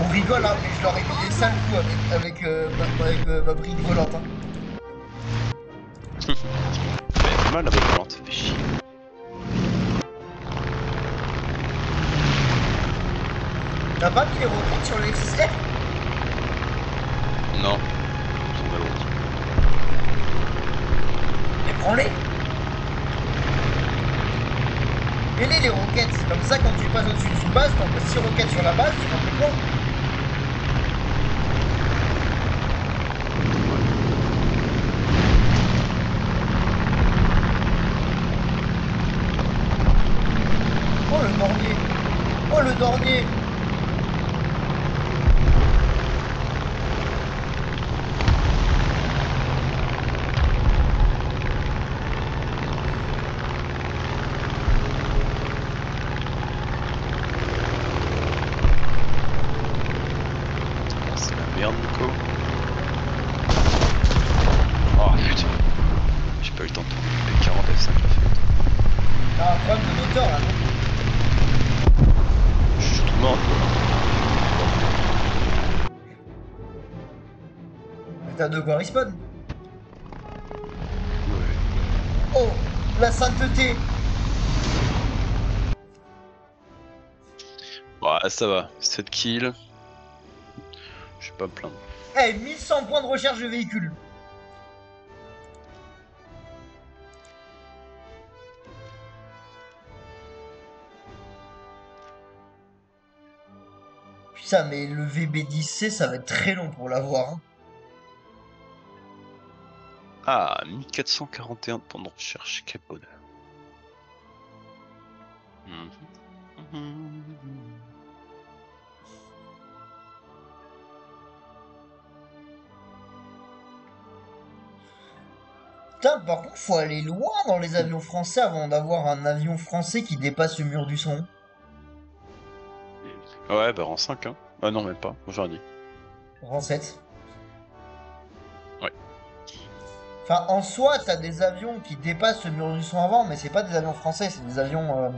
On rigole hein, mais je leur ai mis des sales coups avec ma bride volante hein. Elle fait mal la boîte volante, ça fait chier. T'as pas mis les roquettes sur le X7? Non. Ils sont malheureux. Mais prends-les. Mets-les les roquettes, comme ça quand tu passes au-dessus d'une base, t'envoies 6 roquettes sur la base, tu fais plus loin. Oh le dornier. Oh le dornier. C'est la merde, Nico. Oh putain. J'ai pas eu le temps de tourner. P40 F5 l'a fait. T'as un problème de moteur là. Je suis tout mort. Mais t'as de quoi respawn. Ouais. Oh. la sainteté. Ouais, ça va. 7 kills. Je vais pas me plaindre. Eh, 1100 points de recherche de véhicule. Putain, mais le VB10C, ça va être très long pour l'avoir. Hein. Ah, 1441 de temps de recherche, quel bonheur. Putain, par contre, faut aller loin dans les avions français avant d'avoir un avion français qui dépasse le mur du son. Ouais, bah en 5, hein. Ah non, même pas, aujourd'hui. Rang 7. Ouais. Enfin, en soi, t'as des avions qui dépassent le mur du son avant, mais c'est pas des avions français, c'est des avions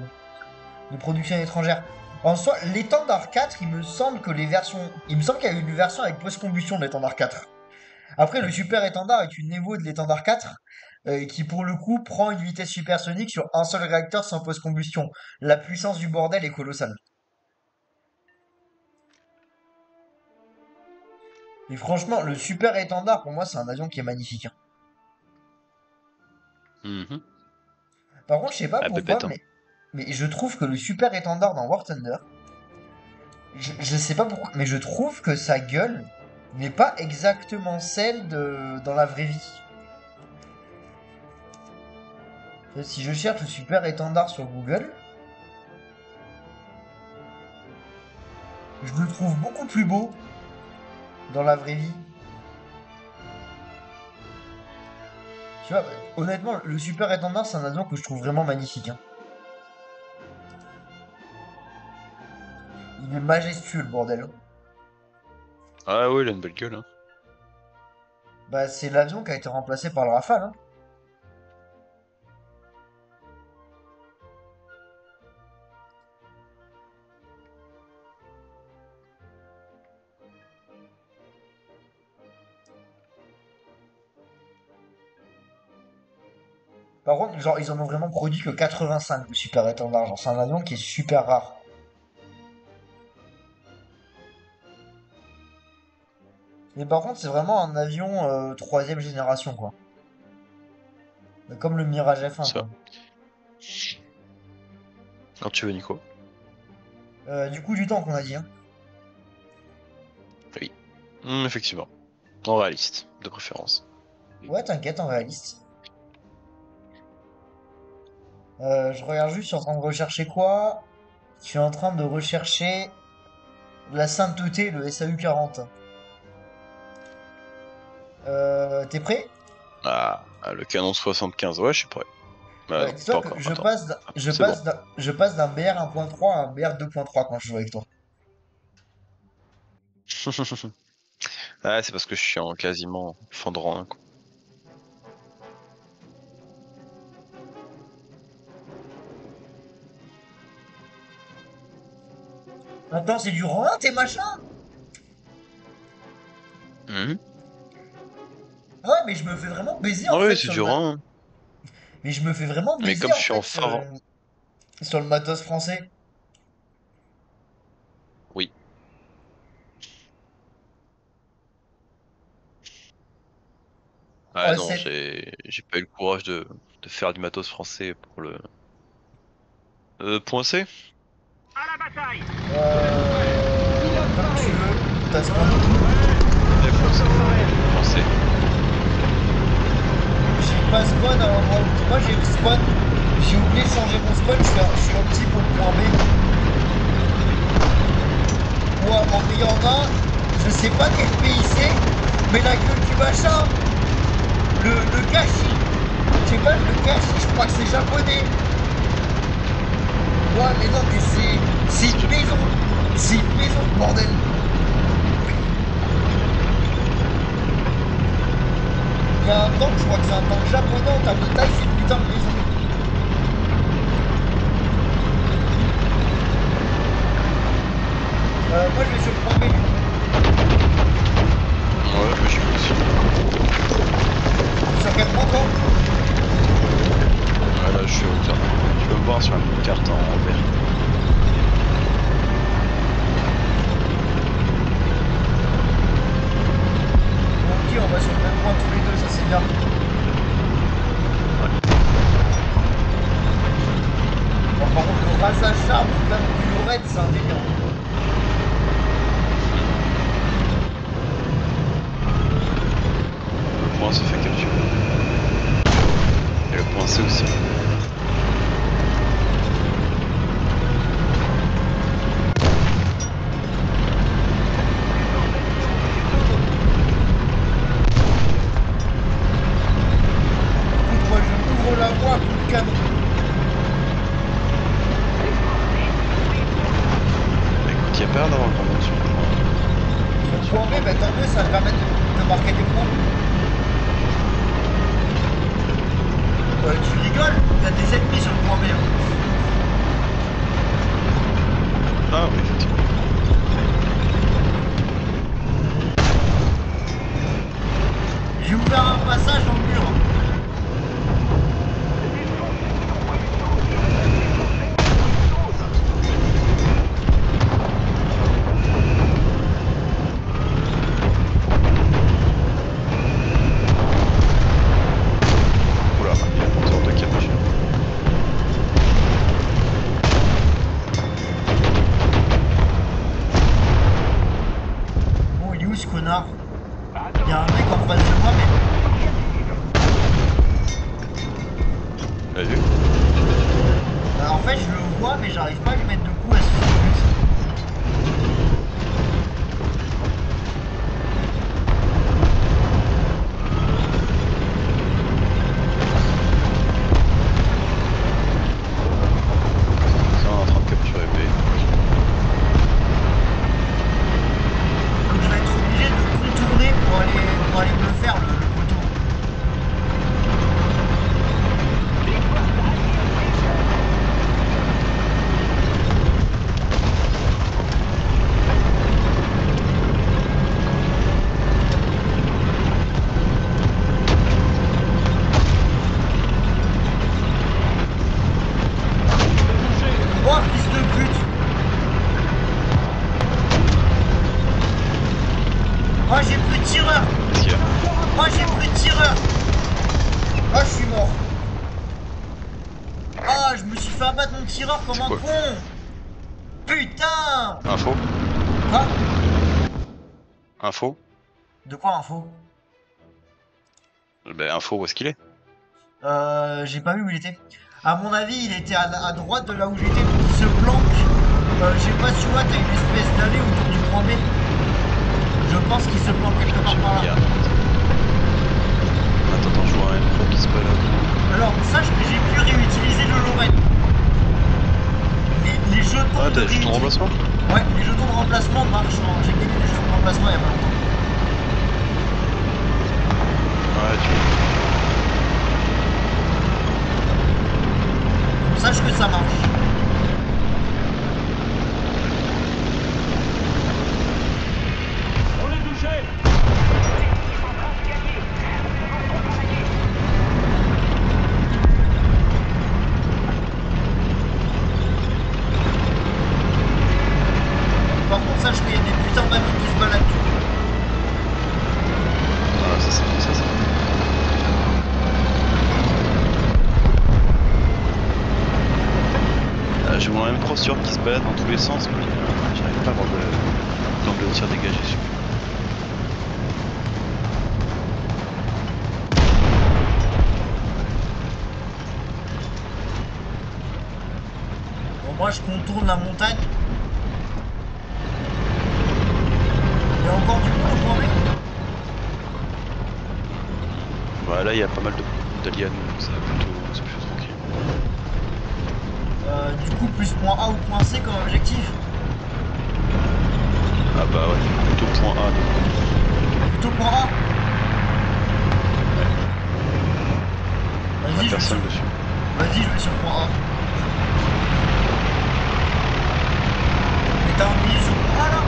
de production étrangère. En soi, l'étendard 4, il me semble que les versions. Il me semble qu'il y a eu une version avec post-combustion de l'étendard 4. Après, le super étendard est une évo de l'étendard 4, qui pour le coup prend une vitesse supersonique sur un seul réacteur sans post-combustion. La puissance du bordel est colossale. Et franchement, le super étendard, pour moi, c'est un avion qui est magnifique. Hein. Par contre, je sais pas Ah, pourquoi, bébête, hein. mais je trouve que le super étendard dans War Thunder, je sais pas pourquoi, mais je trouve que sa gueule n'est pas exactement celle de dans la vraie vie. Si je cherche le super étendard sur Google, je le trouve beaucoup plus beau dans la vraie vie. Tu vois, honnêtement, le super étendard, c'est un avion que je trouve vraiment magnifique. Hein. Il est majestueux, le bordel. Ah oui, il a une belle gueule, hein. Bah, c'est l'avion qui a été remplacé par le Rafale. Hein. Par contre, genre, ils en ont vraiment produit que 85 de super étendard. Genre, c'est un avion qui est super rare. Mais par contre, c'est vraiment un avion troisième génération, quoi. Comme le Mirage F1, Ça. quoi. Quand tu veux, Nico. Du coup, du temps qu'on a dit, hein. Oui. Effectivement. En réaliste, de préférence. Ouais, t'inquiète, en réaliste. Je regarde juste, je suis en train de rechercher quoi? Je suis en train de rechercher la sainteté, le SAU 40. T'es prêt? Ah, le canon 75, ouais, je suis prêt. Ouais, Non, pas dis-toi que encore, je attends. passe, C'est bon. je passe d'un BR 1.3 à un BR 2.3 quand je joue avec toi. Ah, c'est parce que je suis en quasiment fin de rang 1, quoi. Attends, c'est du rang 1 tes machins? Ah ouais, mais je me fais vraiment baiser Ah en oui, fait c'est sur du rang 1. Mais je me fais vraiment Mais baiser comme en je suis en fait fin rang. sur le matos français. Oui. Ah Oh, non, j'ai pas eu le courage de faire du matos français pour le. Point C? À la bataille. Comme tu veux, t'as spawn. Ouais, point C. J'ai pas spawn, alors moi j'ai le spawn. J'ai oublié de changer mon spawn, je suis un petit pour le point B. Moi, en ayant un, je sais pas quel pays c'est, mais la gueule du machin, le kashi, je sais pas, le kashi, je crois que c'est japonais. Ouais, mais non, mais c'est une maison, c'est une maison, bordel. Il y a un tank, je crois que c'est un tank japonais en termes de taille, c'est une putain de maison. Moi je vais sur le point B. Ouais, je me suis aussi. Sur quel point toi? Ouais, là, voir sur la carte en vert. Ok, on va sur le même point tous les deux, ça c'est bien. Bon, par contre, le rasage charme, là, du Lorette, c'est un délire. Le point se fait capturer. Et le point C aussi. Écoute, moi je m'ouvre la voie, coup de canon. Écoute, y'a pas l'air d'avoir vraiment sur le point. Sur le point B, bah tant mieux, ça va permettre de marquer des points. Tu rigoles, il y a des ennemis sur le point B. Hein. Ah oui, effectivement. J'ai ouvert un passage dans le mur. Oula, il y a un compteur de capture. Bon, il est où ce connard? Il y a un mec en face de moi, mais. T'as vu? En fait, je le vois, mais j'arrive pas à lui mettre de coups à ce but. Ça, on est en train de capturer B. Donc je vais être obligé de contourner pour aller me le faire, le poteau. Oh, fils de pute! Oh, j'ai plus de tireur! Qu'est-ce qu'il y a? Oh, j'ai plus de tireur! Oh, je suis mort! Ah, je me suis fait abattre mon tireur comme C'est un quoi? con! Putain! Info? Quoi? Info? De quoi info? Ben, info, où est-ce qu'il est? J'ai pas vu où il était. À mon avis, il était à droite de là où j'étais, donc il se planque. Je sais pas si tu vois, t'as une espèce d'allée autour du point B. Je pense qu'il se planque quelque part par Il y là. a... Attends, je vois un pro qui se balade. Alors, sache que j'ai pu réutiliser le Lorraine. Les jetons Ah, de t'as juste ton réutilise- remplacement? Ouais, les jetons de remplacement marchent. J'ai gagné des jetons de remplacement il y a pas longtemps. Ouais, tu vois. Donc sache que ça marche. On est touché. Par contre, sache qu'il y a des putains d'avions qui se baladent. Ah, ça c'est bon, ça c'est bon. J'ai mon M3 Stewart qui se balade dans tous les sens, mais j'arrive pas à avoir d'angle de tir dégagé dessus. Bon, moi, je contourne la montagne. Il y a encore du coup au point B. Bah là il y a pas mal d'alliés à nous, donc c'est plutôt tranquille. Du coup, plus point A ou point C comme objectif. Ah bah ouais, plutôt point A donc. Plutôt point A. On a Vas-y, je vais sur... personne dessus. Vas-y, je vais sur point A. Mais t'as un visu sur point A là?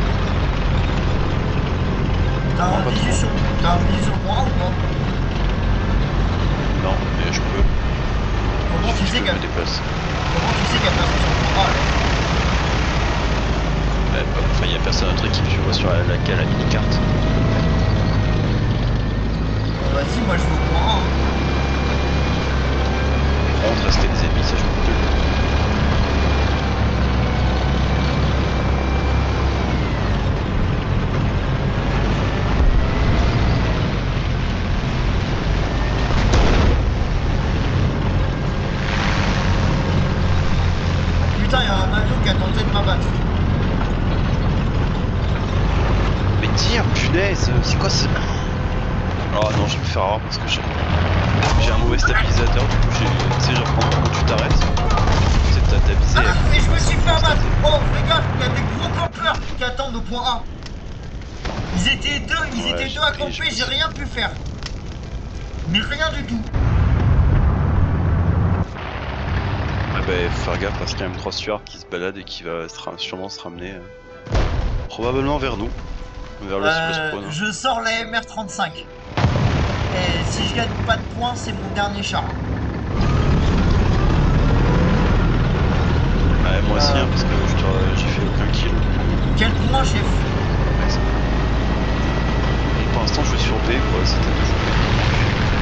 T'as Non, un pas visu trop. sur... T'as un visu sur point A ou pas? Non, mais je peux. Comment tu sais Je qu'elle me déplace. Comment tu sais qu'il y a personne sur le point A, Alex? Enfin, il y a personne à notre équipe, tu vois sur la mini-carte. Vas-y, moi je vais au point A. Hein. Par contre, rester des ennemis, ça je peux plus. Putain, il y a un avion qui a tenté de m'abattre. Mais tire, punaise, c'est quoi ce... Oh non, je vais me faire avoir parce que j'ai un mauvais stabilisateur, du coup tu sais, genre quand tu t'arrêtes, tu sais, t'as visé. Ah, mais je me suis fait abattre. Oh, fais gaffe, il y a des gros campeurs qui attendent au point A. Ils étaient deux à camper, j'ai rien pu faire. Mais rien du tout. Ah bah faut faire gaffe parce qu'il y a M3 Stuart qui se balade et qui va sûrement se ramener probablement vers nous, vers le spawn. Je sors la MR35. Et si je gagne pas de points, c'est mon dernier char. Ouais, moi aussi, hein, parce que j'ai fait aucun kill. Quel point, chef? Et pour l'instant, je suis sur B, quoi, c'était deux jours.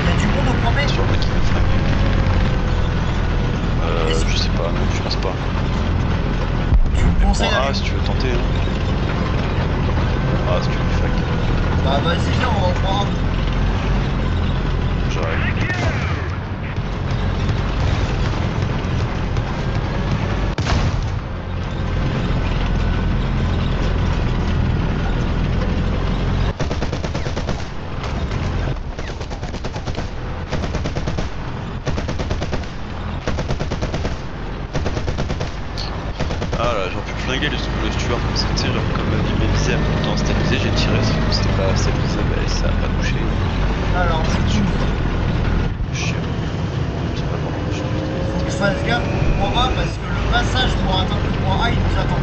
Il y a du monde au point B? Sur le mec qui me freine. Je sais pas, non, je pense pas. Tu me conseilles Ah, d'aller si tu veux tenter. Hein. Ah, si tu veux flag. Bah vas-y, viens, on va au point A. J'arrive. Ah là, j'aurais pu flinguer le Stuart, parce que tu sais, genre comme il m'a visé à pourtant stabilisé, j'ai tiré, sauf que c'était pas stabilisé, bah, ça a pas touché. Alors, du coup, Chiant. C'est pas bon, je faut que je fasse gaffe au point A parce que le passage pour atteindre le point A, il nous attend.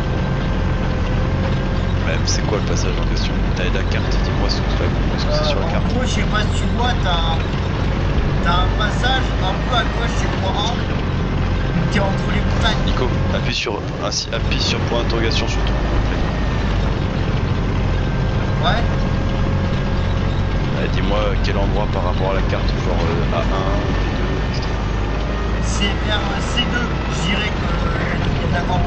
Ouais, mais c'est quoi le passage en question? T'as la carte, dis-moi ce que c'est sur la En carte. gros, je sais pas si tu vois, t'as un passage un peu à gauche du point A, où t'es entre les montagnes. Nico, appuie sur point d'interrogation sur ton complet. Ouais. Dis-moi quel endroit par rapport à la carte, genre A1, B2, etc. C'est vers C2, je dirais que l'ennemi de la mort.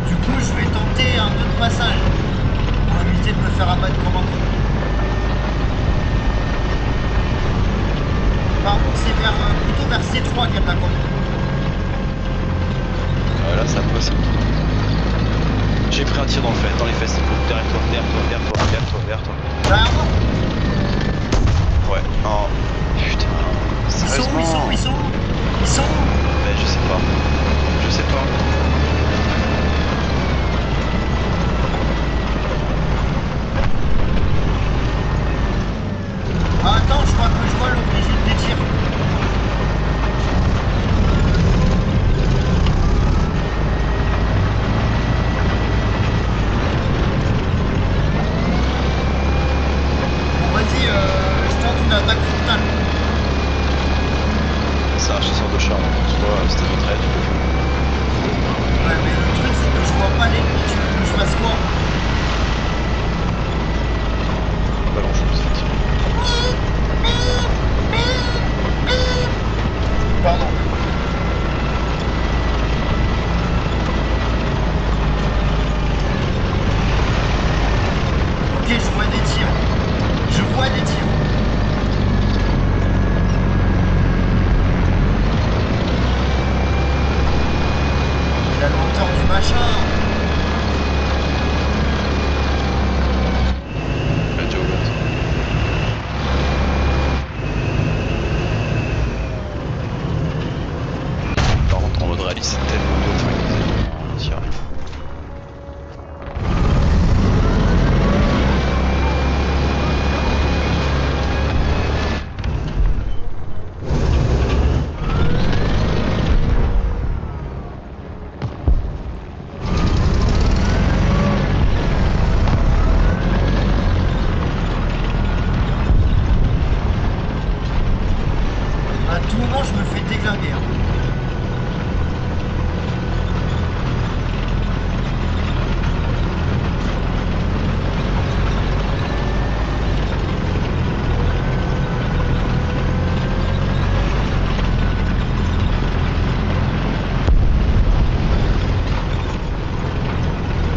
Du coup, je vais tenter un autre passage pour éviter de me faire abattre comme un con. Par contre, c'est plutôt vers C3 qu'il y a de la camp. Là, ça passe. J'ai pris un tir dans les fesses. Derrière toi. Derrière moi. Ouais. Oh. Putain. Sérieusement. Ils sont où? Mais je sais pas. Ah, attends, je crois que je vois l'origine des tirs. Bon, vas-y, je tente une attaque frontale. C'est un chasseur de char. Tu vois, c'était notre aide.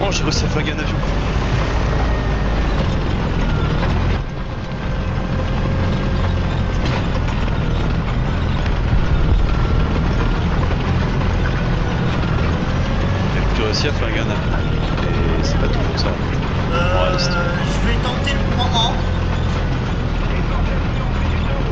Oh, j'ai réussi à flinguer un avion. J'ai réussi à flinguer un avion. Et c'est pas tout pour ça. Je vais tenter le point A. Les forces ennemies ont pris une zone.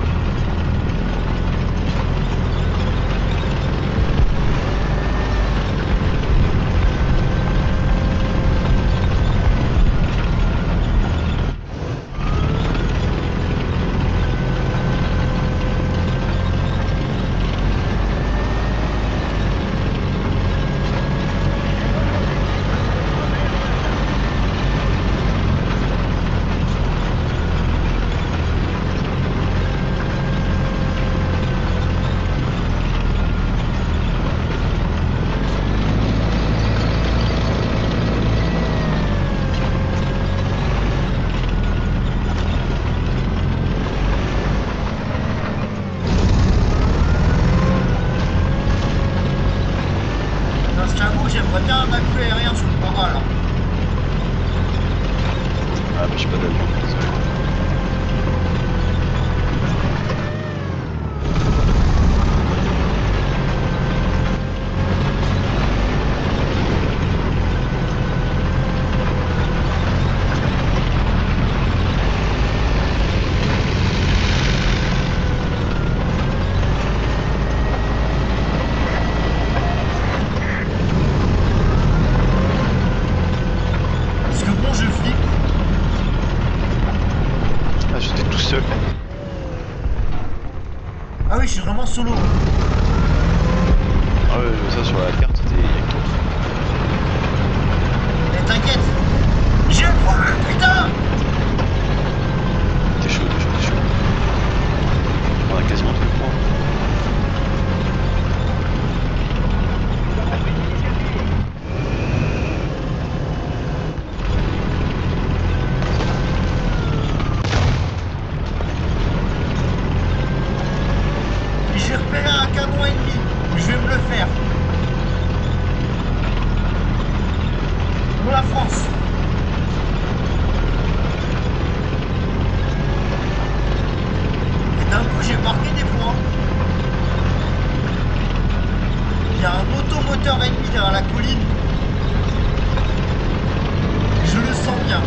Non, je t'avoue, j'aimerais bien un appui aérien sur le point A là. Ah, mais j'ai pas d'avion, désolé. Parce que bon, je flippe. Ah, j'étais tout seul. Ah oui, je suis vraiment solo. Ah ouais, ça sur la carte, c'était avec toi. Mais t'inquiète. J'ai le point, putain. T'es chaud, t'es chaud, t'es chaud. On a quasiment tout le point. La prise d'initiative. J'ai repéré un canon ennemi. Je vais me le faire. Pour la France. Et d'un coup, j'ai marqué des points. Il y a un automoteur ennemi derrière la colline. Je le sens bien.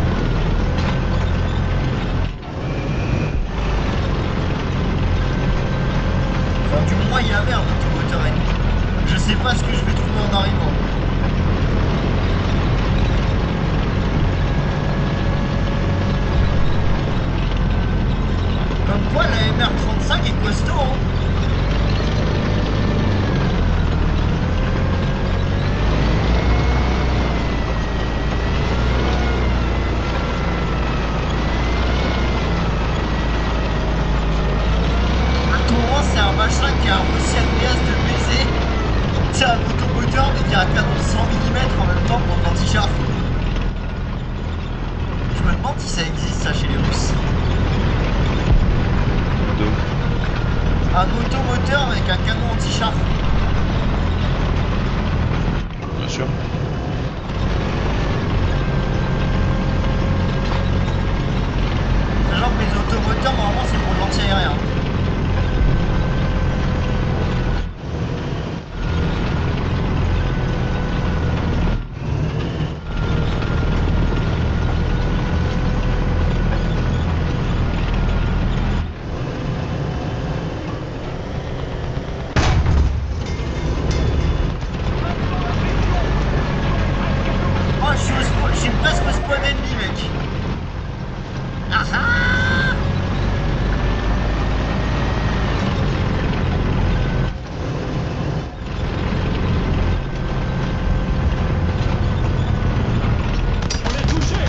Enfin, du moins, il y avait un automoteur ennemi. Je sais pas ce que je vais trouver en arrivant. Comme quoi, la MR35 est costaud, hein. Un Torrent, c'est un machin qui a aussi agréable de baiser. C'est un automoteur, mais qui a un canon de 100 mm en même temps pour l'anti-char. Je me demande si ça existe, ça, chez les Russes. Donc, Un automoteur avec un canon anti-char. bien sûr. Sachant que les automoteurs, normalement, c'est pour l'anti-aérien. Oh, je suis presque au spawn ennemi, mec. Ah ah! On est touché.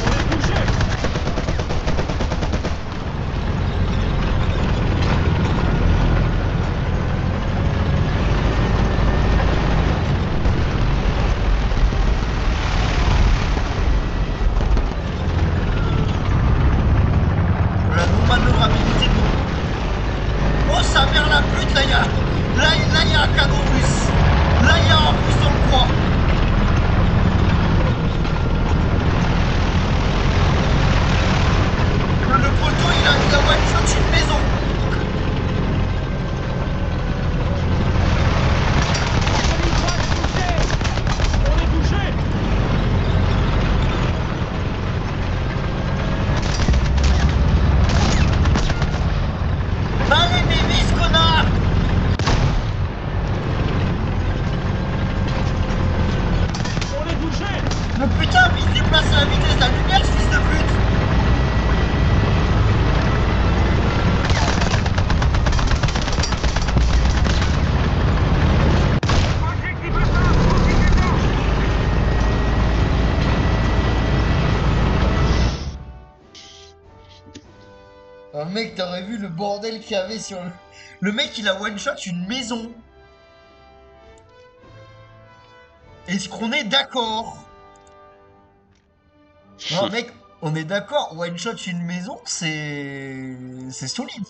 On est touché. russe, là, il y a un canon russe. Là, il y a un russe dans le coin. Le poteau, il a one-shot une maison. On est touché. Allez, Davis, connard! On est touché. Mais putain, mais il se déplace à la vitesse de la lumière, ce fils de pute! Objectif atteint. Objectif Oh, mec, t'aurais vu le bordel qu'il y avait sur le... Le mec, il a one-shot une maison. Est-ce qu'on est d'accord? Non, mec, on est d'accord, one-shot une maison, c'est solide.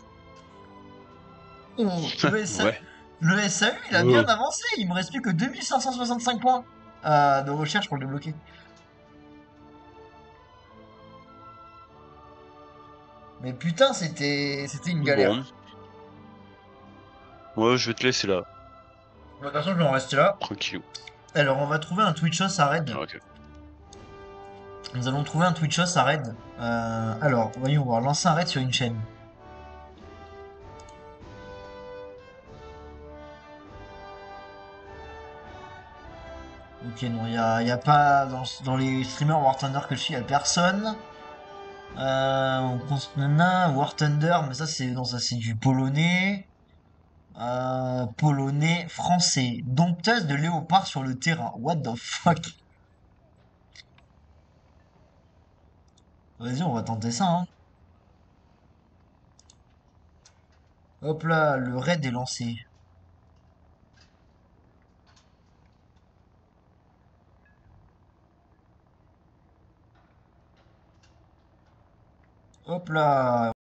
Oh, Ouais. le SAU, il a bien avancé, il me reste plus que 2565 points de recherche pour le débloquer. Mais putain, c'était une galère. Bon. Ouais, je vais te laisser là. De toute façon, je vais en rester là. Tranquille. Alors, on va trouver un Twitchos à raid. Ok. Nous allons trouver un Twitchos à raid. Alors, voyons voir, lancer un raid sur une chaîne. Ok, non, y a pas dans les streamers War Thunder que je suis, y a personne. On nana, War Thunder, mais ça c'est non, ça c'est du polonais. Polonais, français. Dompteuse de léopard sur le terrain. What the fuck? Vas-y, on va tenter ça, hein. Hop là, le raid est lancé. Hop là.